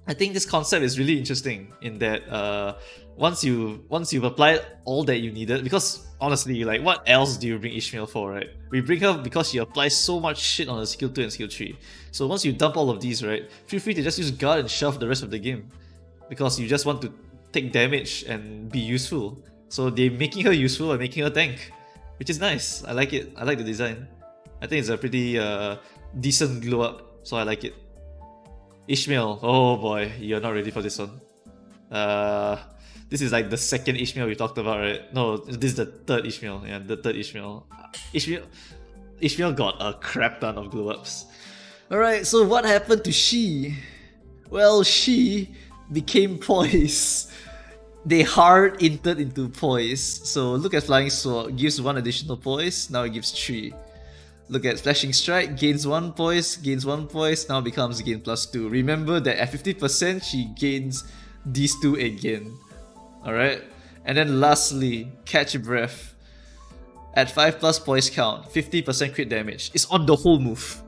I think this concept is really interesting in that once you've applied all that you needed, because honestly, like, what else do you bring Ishmael for, right? We bring her because she applies so much shit on her skill 2 and skill 3. So once you dump all of these, right, feel free to just use guard and shove the rest of the game, because you just want to take damage and be useful. So they're making her useful and making her tank, which is nice. I like it. I like the design. I think it's a pretty decent glow up, so I like it. Ishmael, oh boy, you're not ready for this one. This is like the second Ishmael we talked about, right? No, this is the third Ishmael. Yeah, the third Ishmael. Ishmael got a crap ton of glow ups. Alright, so what happened to Shi? Well, Shi became Poise. They hard entered into Poise. So look at Flying Sword, gives 1 additional Poise, now it gives 3. Look at Flashing Strike, gains 1 Poise, now becomes gain +2. Remember that at 50% she gains these 2 again. Alright? And then lastly, Catch Breath. At 5+ Poise count, 50% crit damage. It's on the whole move.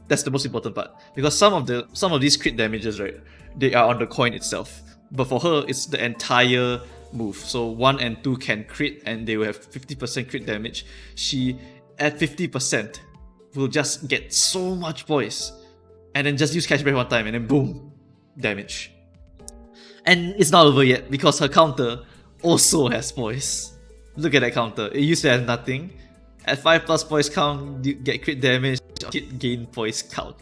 That's the most important part. Because some of these crit damages, right, they are on the coin itself. But for her, it's the entire move. So 1 and 2 can crit and they will have 50% crit damage. She, at 50%, will just get so much Poise, and then just use Catch Breath 1 time and then boom, damage. And it's not over yet, because her counter also has Poise. Look at that counter, it used to have nothing. At 5+ Poise count, you get crit damage, gain Poise count.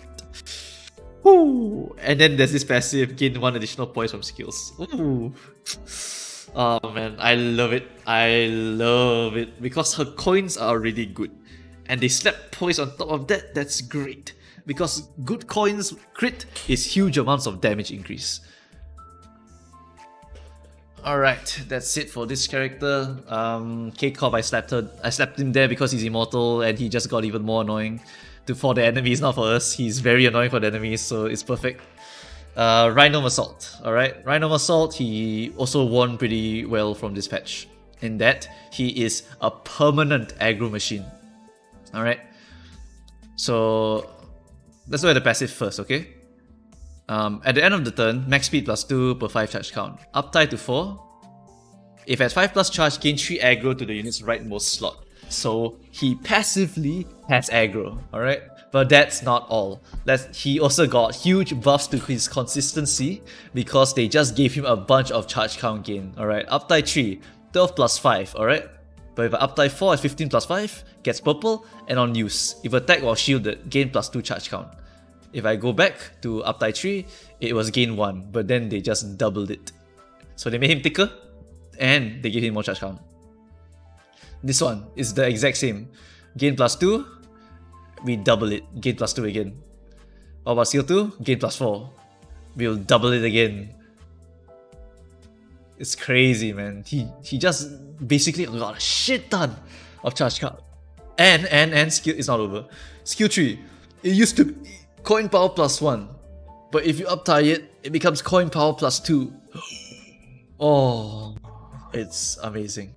Woo! And then there's this passive, gain 1 additional Poise from skills. Ooh. Oh man, I love it. I love it, because her coins are really good. And they slap Poise on top of that. That's great, because good coins crit is huge amounts of damage increase. Alright, that's it for this character. K-Corp, I slapped him there because he's immortal and he just got even more annoying for the enemies, not for us. He's very annoying for the enemies, so it's perfect. Rhino Meursault. Alright, Rhino Meursault, he also won pretty well from this patch, in that he is a permanent aggro machine. Alright, so let's look at the passive first, okay? At the end of the turn, max speed +2 per 5 charge count. Uptie to 4. If at 5+ charge, gain 3 aggro to the unit's rightmost slot. So he passively has aggro, alright? But that's not all. He also got huge buffs to his consistency, because they just gave him a bunch of charge count gain, alright? Uptie 3, 12 +5, alright? But if I Uptie 4 is 15 +5, gets purple, and on use, if attack while shielded, gain +2 charge count. If I go back to Uptie 3, it was gain 1, but then they just doubled it. So they made him thicker, and they gave him more charge count. This one is the exact same. Gain +2, we double it, gain +2 again. What about skill 2? Gain +4. We'll double it again. It's crazy, man. He just basically got a shit ton of charge count. And skill is not over. Skill 3, it used to be coin power +1, but if you uptie it, it becomes coin power +2. Oh, it's amazing.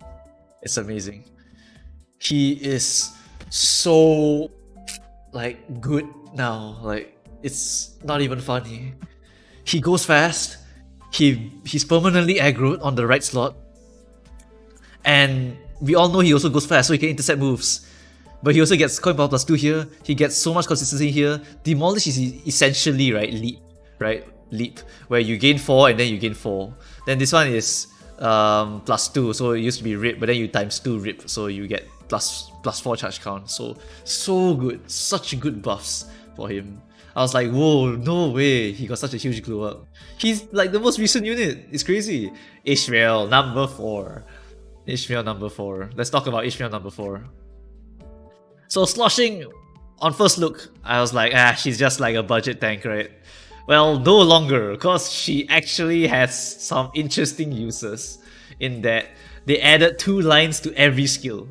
It's amazing. He is so, like, good now. Like, it's not even funny. He goes fast. He's permanently aggroed on the right slot, and we all know he also goes fast, so he can intercept moves. But he also gets coin power +2 here. He gets so much consistency here. Demolish is essentially, right, leap, right? leap, where you gain 4 and then you gain 4. Then this one is +2, so it used to be rip, but then you times 2 rip, so you get +4 charge count. So good, such good buffs for him. I was like, whoa, no way, he got such a huge glow up. He's like the most recent unit, it's crazy. Ishmael, number 4. Ishmael, number 4. Let's talk about Ishmael, number 4. So Sloshing, on first look, I was like, she's just like a budget tank, right? Well, no longer, because she actually has some interesting uses in that they added 2 lines to every skill.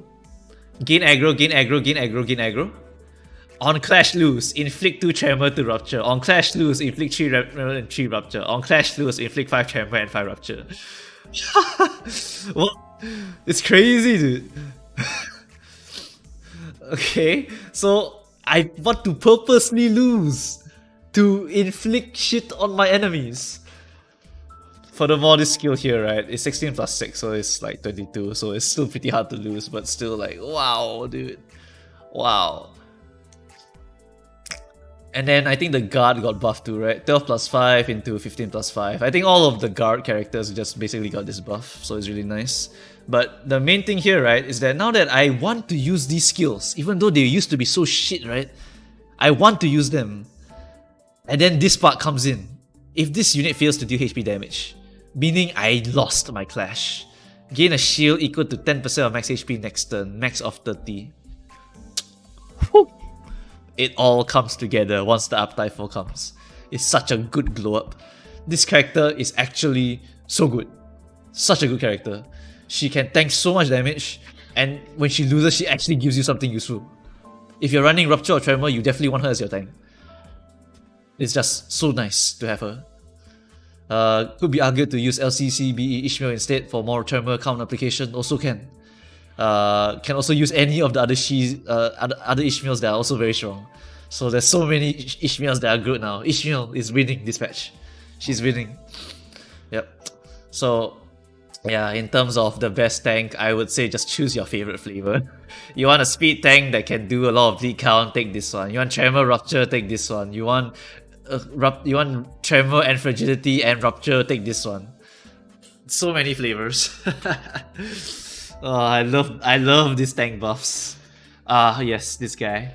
Gain aggro, gain aggro, gain aggro, gain aggro. On Clash Lose, inflict 2 tremor to Rupture. On Clash Lose, inflict 3 tremor and 3 Rupture. On Clash Lose, inflict 5 tremor and 5 Rupture. What? It's crazy, dude. Okay, so I want to purposely lose to inflict shit on my enemies. Furthermore, this skill here, right, is 16 plus 6, so it's like 22, so it's still pretty hard to lose, but still like, wow, dude. Wow. And then I think the guard got buffed too, right? 12 plus 5 into 15 plus 5. I think all of the guard characters just basically got this buff, so it's really nice. But the main thing here, right, is that now that I want to use these skills, even though they used to be so shit, right? I want to use them. And then this part comes in. If this unit fails to deal HP damage, meaning I lost my clash, gain a shield equal to 10% of max HP next turn, max of 30. Whew. It all comes together once the Uptie 4 comes. It's such a good glow up. This character is actually so good. Such a good character. She can tank so much damage, and when she loses, she actually gives you something useful. If you're running Rupture or Tremor, you definitely want her as your tank. It's just so nice to have her. Could be argued to use LCCB Ishmael instead for more Tremor count application, also can. Can also use any of the other other Ishmaels that are also very strong. So there's so many Ishmaels that are good now. Ishmael is winning this patch. She's winning. Yep. So yeah, in terms of the best tank, I would say just choose your favorite flavor. You want a speed tank that can do a lot of bleed count, take this one. You want Tremor Rupture, take this one. You want Tremor and Fragility and Rupture, take this one. So many flavors. Oh, I love these tank buffs. Yes, this guy.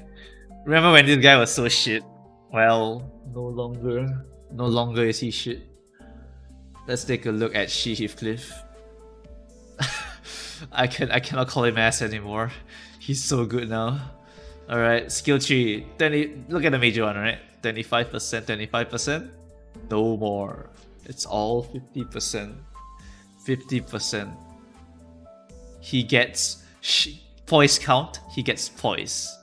Remember when this guy was so shit? Well, no longer is he shit. Let's take a look at Shi Heathcliff. I cannot call him ass anymore. He's so good now. Alright, skill tree. Look at the major one, right? 25%, 25%? No more. It's all 50%. 50%. He gets Poise count, he gets Poise.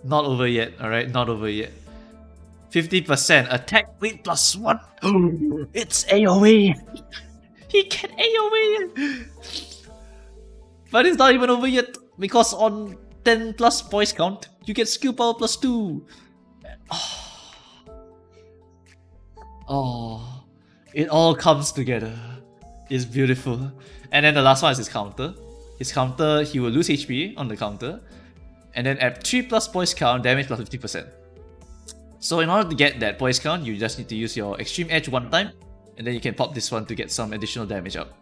Not over yet, alright? Not over yet. 50% attack rate +1. It's AoE! He can AoE! But it's not even over yet, because on 10 plus Poise count, you get skill power +2. Oh, it all comes together. It's beautiful. And then the last one is his counter. His counter, he will lose HP on the counter, and then at 3 plus Poise count, damage +50%. So in order to get that Poise count, you just need to use your Extreme Edge one time, and then you can pop this one to get some additional damage out.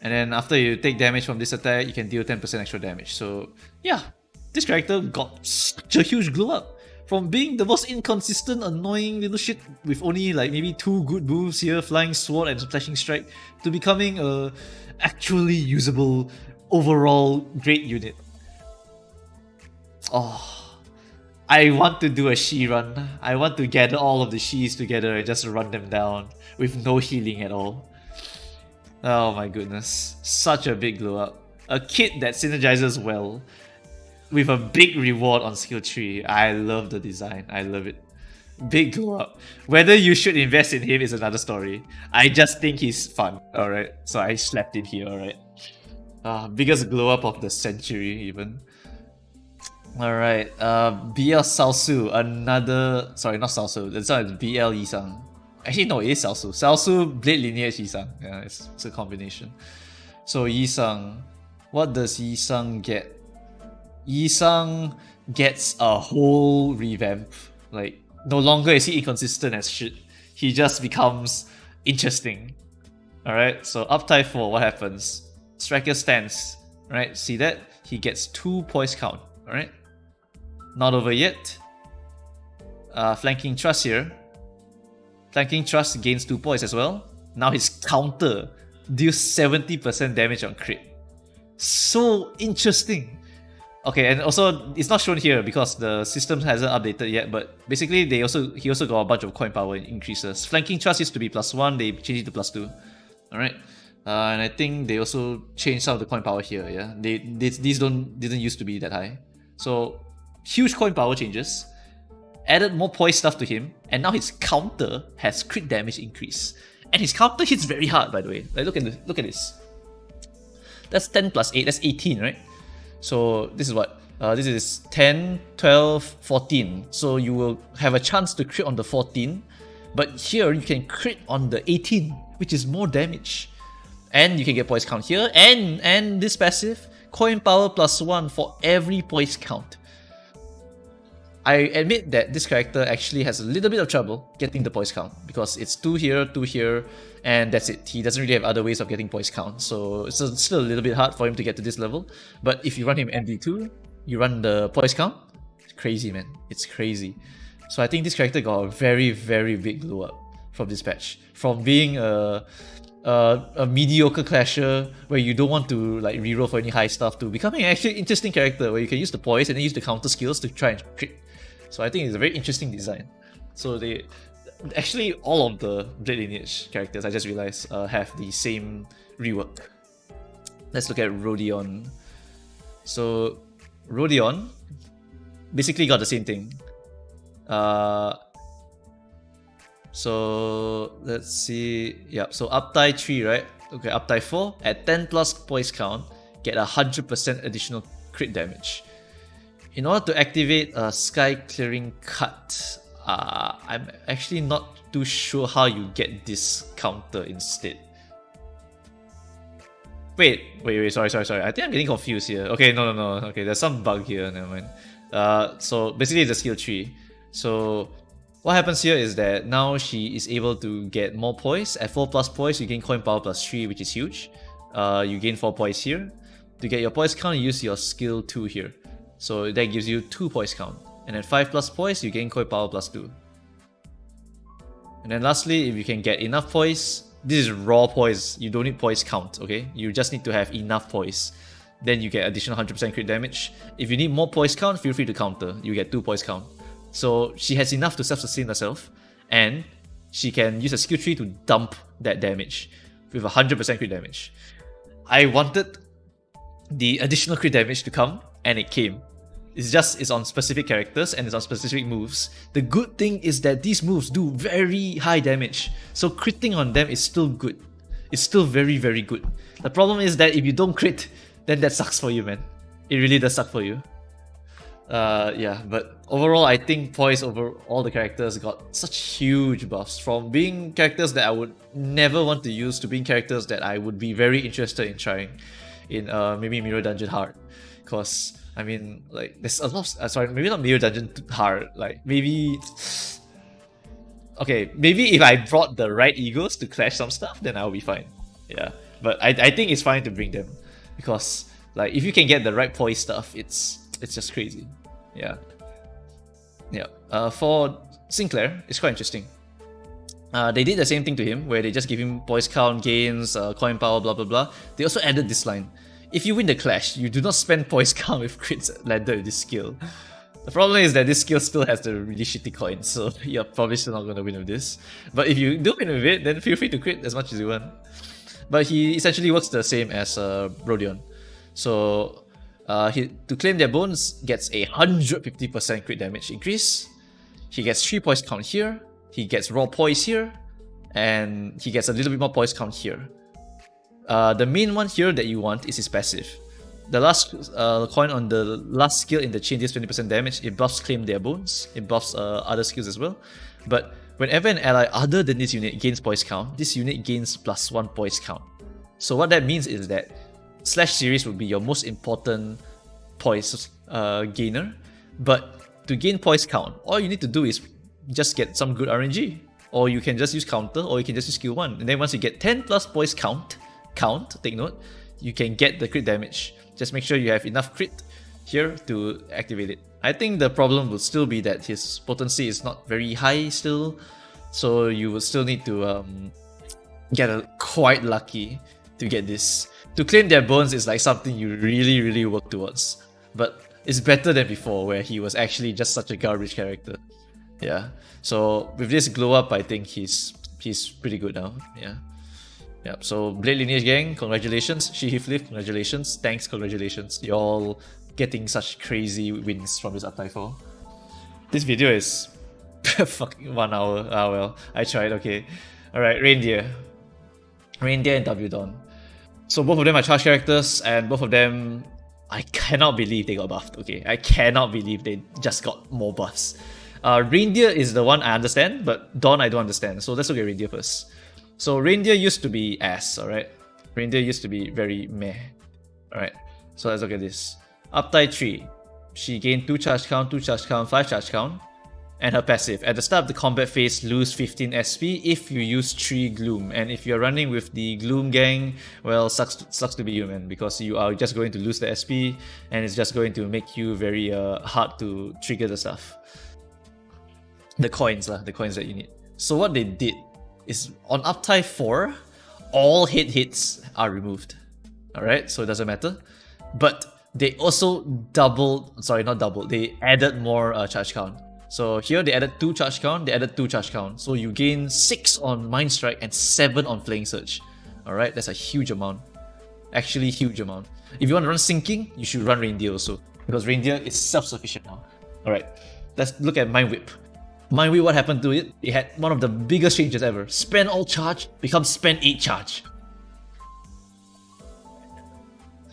And then after you take damage from this attack, you can deal 10% extra damage. So yeah, this character got such a huge glow up. From being the most inconsistent, annoying little shit with only like maybe 2 good moves here, Flying Sword and Splashing Strike, to becoming a actually usable, overall great unit. Oh, I want to do a Shi run. I want to gather all of the Shis together and just run them down with no healing at all. Oh my goodness, such a big glow up. A kit that synergizes well with a big reward on skill tree. I love the design, I love it. Big glow up. Whether you should invest in him is another story. I just think he's fun, alright? So I slapped it here, alright? Biggest glow up of the century even. Alright, BL Salsu, another... Sorry, not Salsu, this one is BL Yi Sang. Actually no, it is Salsu. Salsu, Blade Lineage Yi Sang. Yeah, it's a combination. So Yi Sang, what does Yi Sang get? Yi Sang gets a whole revamp. Like, no longer is he inconsistent as shit. he just becomes interesting. Alright, so Uptie 4, what happens? Striker stance, right? See that? He gets 2 poise count, alright? Not over yet. Flanking Thrust here. Flanking Thrust gains 2 poise as well. Now his counter deals 70% damage on crit. So interesting. Okay, and also it's not shown here because the system hasn't updated yet, but basically he also got a bunch of coin power increases. Flanking Thrust used to be +1, they changed it to +2. Alright. And I think they also changed some of the coin power here, yeah. These didn't used to be that high. So huge coin power changes. Added more poise stuff to him, and now his counter has crit damage increase. And his counter hits very hard, by the way. Like look at this. That's 10 plus 8, that's 18, right? So this is what? This is 10, 12, 14. So you will have a chance to crit on the 14, but here you can crit on the 18, which is more damage. And you can get poise count here, and this passive, coin power +1 for every poise count. I admit that this character actually has a little bit of trouble getting the poise count because it's 2 here, and that's it. He doesn't really have other ways of getting poise count, so it's still a little bit hard for him to get to this level. But if you run him MD2, you run the poise count, it's crazy, man. It's crazy. So I think this character got a very, very big glow up from this patch. From being a mediocre clasher where you don't want to like reroll for any high stuff to becoming an actually interesting character where you can use the poise and then use the counter skills to try and crit. So I think it's a very interesting design. So they actually all of the Blade Lineage characters, I just realized, have the same rework. Let's look at Rodion. So Rodion basically got the same thing. So let's see. Yeah, so Uptie 3, right? Okay, Uptie 4 at 10 plus poise count, get 100% additional crit damage. In order to activate a Sky Clearing Cut, I'm actually not too sure how you get this counter instead. Wait, sorry. I think I'm getting confused here. Okay, no. Okay, there's some bug here, never mind. So basically it's a skill tree. So what happens here is that now she is able to get more poise. At 4 plus poise, you gain coin power +3, which is huge. You gain 4 poise here. To get your poise count, you use your skill 2 here. So that gives you 2 poise count. And at 5 plus poise, you gain coin power +2. And then lastly, if you can get enough poise, this is raw poise, you don't need poise count, okay? You just need to have enough poise. Then you get additional 100% crit damage. If you need more poise count, feel free to counter. You get 2 poise count. So she has enough to self-sustain herself, and she can use a skill tree to dump that damage with 100% crit damage. I wanted the additional crit damage to come, and it came. It's on specific characters and it's on specific moves. The good thing is that these moves do very high damage, so critting on them is still good. It's still very, very good. The problem is that if you don't crit, then that sucks for you, man. It really does suck for you. Yeah, but overall I think Poise over all the characters got such huge buffs, from being characters that I would never want to use to being characters that I would be very interested in trying in maybe Mirror Dungeon Hard. Because I mean, like, there's a lot of, sorry, maybe not Mirror Dungeon Hard, like maybe, okay, maybe if I brought the right egos to clash some stuff, then I'll be fine. Yeah, but I think it's fine to bring them, because like if you can get the right Poise stuff, it's just crazy. Yeah. For Sinclair, it's quite interesting. They did the same thing to him, where they just give him Poise count, gains, coin power, blah blah blah. They also added this line: if you win the clash, you do not spend Poise count with crits landed with this skill. The problem is that this skill still has the really shitty coins, so you're probably still not going to win with this. But if you do win with it, then feel free to crit as much as you want. But he essentially works the same as Rodion. So to claim their bones, gets a 150% crit damage increase. He gets 3 Poise count here. He gets raw Poise here. And he gets a little bit more Poise count here. The main one here that you want is his passive. The last coin on the last skill in the chain deals 20% damage. It buffs claim their bones. It buffs other skills as well. But whenever an ally other than this unit gains Poise count, this unit gains +1 Poise count. So what that means is that Slash series would be your most important Poise gainer. But to gain Poise count, all you need to do is just get some good RNG. or you can just use counter, or you can just use skill 1. And then once you get 10 plus Poise count, take note, you can get the crit damage. Just make sure you have enough crit here to activate it. I think the problem will still be that his potency is not very high still, so you will still need to get quite lucky to get this. To claim their bones is like something you really work towards, but it's better than before where he was actually just such a garbage character. Yeah, so with this glow up, I think he's pretty good now. Yeah, so Blade Lineage gang, congratulations. Shi Heathcliff, congratulations. Thanks, congratulations. You're all getting such crazy wins from this Uptie 4. This video is fucking 1 hour. Ah well, I tried, okay. Alright, Reindeer and W Don. So both of them are charge characters, and both of them, I cannot believe they got buffed, okay? I cannot believe they just got more buffs. Reindeer is the one I understand, but Don I don't understand. So let's look at Reindeer first. So Reindeer used to be ass, alright? Reindeer used to be very meh. Alright, so let's look at this. Uptie 3. She gained 2 charge count, 2 charge count, 5 charge count. And her passive. At the start of the combat phase, lose 15 SP if you use 3 Gloom. And if you're running with the Gloom gang, well, sucks to be you, man. Because you are just going to lose the SP, and it's just going to make you very hard to trigger the stuff. The coins that you need. So what they did is on Uptie 4, all hits are removed. Alright, so it doesn't matter. But they also they added more charge count. So here they added 2 charge count, they added 2 charge count. So you gain 6 on Mind Strike and 7 on Flaying Surge. Alright, that's a huge amount. Actually huge amount. If you want to run Sinking, you should run Reindeer also. Because Reindeer is self-sufficient now. Alright, let's look at Mind Whip. Mind Whip, what happened to it? It had one of the biggest changes ever. Spend all charge, becomes spend 8 charge.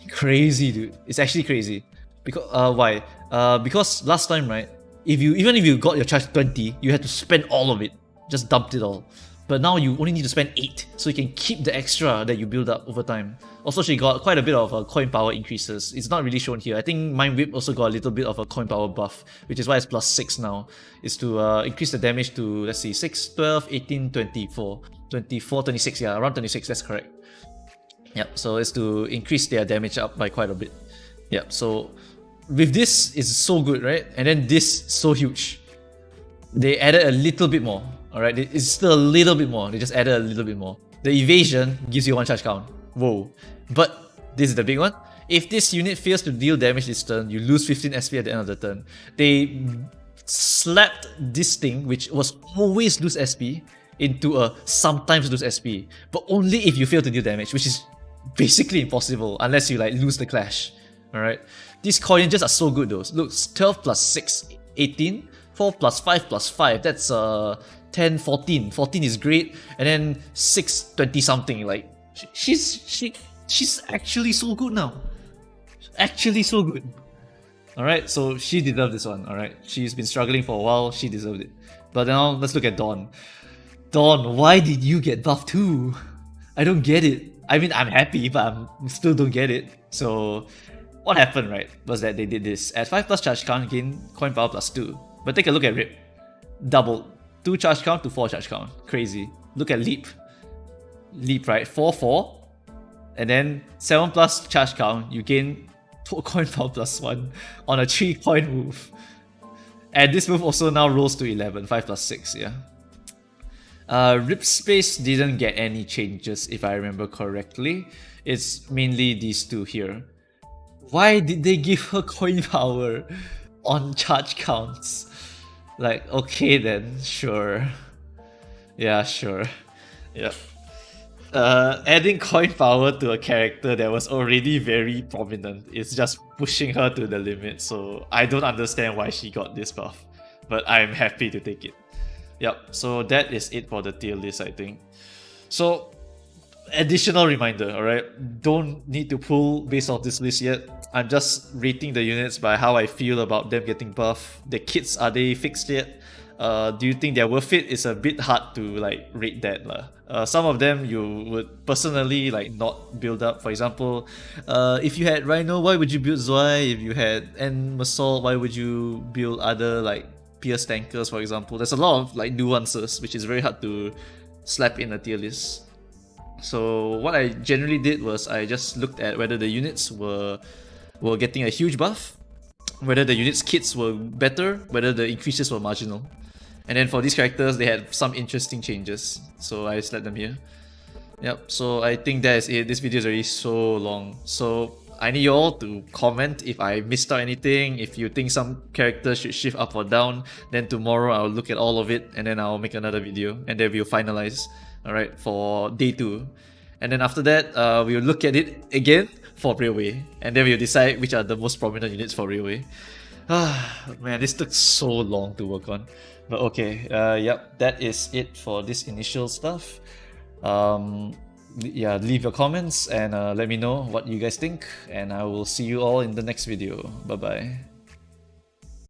Crazy, dude. It's actually crazy. Because why? Because last time, right? Even if you got your charge 20, you had to spend all of it. Just dumped it all. But now you only need to spend 8, so you can keep the extra that you build up over time. Also, she got quite a bit of coin power increases. It's not really shown here. I think Mind Whip also got a little bit of a coin power buff, which is why it's plus 6 now. It's to increase the damage to, let's see, 6, 12, 18, 24. 24, 26, yeah, around 26, that's correct. Yep, so it's to increase their damage up by quite a bit. Yep, so with this, it's so good, right? And then this, so huge. They added a little bit more, alright? It's still a little bit more. They just added a little bit more. The evasion gives you 1 charge count. Whoa. But this is the big one. If this unit fails to deal damage this turn, you lose 15 SP at the end of the turn. They slapped this thing, which was always lose SP, into a sometimes lose SP. But only if you fail to deal damage, which is basically impossible unless you like lose the clash. Alright. These coins are so good though. Look, 12 plus 6, 18. 4 plus 5 plus 5, that's 10, 14. 14 is great. And then 6, 20 something. Like, she's actually so good now. Actually so good. Alright, so she deserved this one. Alright, she's been struggling for a while, she deserved it. But now let's look at Don. Don, why did you get buffed too? I don't get it. I mean, I'm happy, but I still don't get it. So what happened, right, was that they did this. At 5 plus charge count, gain coin power plus 2. But take a look at Rip. Doubled. 2 charge count to 4 charge count. Crazy. Look at Leap. Leap, right? 4, 4. And then 7 plus charge count, you gain coin power plus 1 on a 3 coin move. And this move also now rolls to 11. 5 plus 6, yeah. Rip Space didn't get any changes if I remember correctly. It's mainly these two here. Why did they give her coin power on charge counts? Like, okay then, sure. Yeah, sure. Yeah. Adding coin power to a character that was already very prominent is just pushing her to the limit, so I don't understand why she got this buff. But I'm happy to take it. Yep, so that is it for the tier list, I think. So, additional reminder, alright? Don't need to pull based off this list yet. I'm just rating the units by how I feel about them getting buffed. The kits, are they fixed yet? Do you think they're worth it? It's a bit hard to like rate that. Some of them you would personally like not build up. For example, if you had Rhino, why would you build Zwei? If you had Meursault, why would you build other like Pierce tankers, for example. There's a lot of like nuances which is very hard to slap in a tier list. So what I generally did was I just looked at whether the units were getting a huge buff, whether the units' kits were better, whether the increases were marginal. And then for these characters, they had some interesting changes, so I slapped them here. Yep, so I think that is it. This video is already so long. So I need you all to comment if I missed out anything, if you think some characters should shift up or down. Then tomorrow I'll look at all of it and then I'll make another video and then we'll finalize, alright, for day 2. And then after that, we'll look at it again for Railway. And then we'll decide which are the most prominent units for Railway. Man, this took so long to work on. But okay, yep, that is it for this initial stuff. Yeah, leave your comments and let me know what you guys think, and I will see you all in the next video. Bye bye.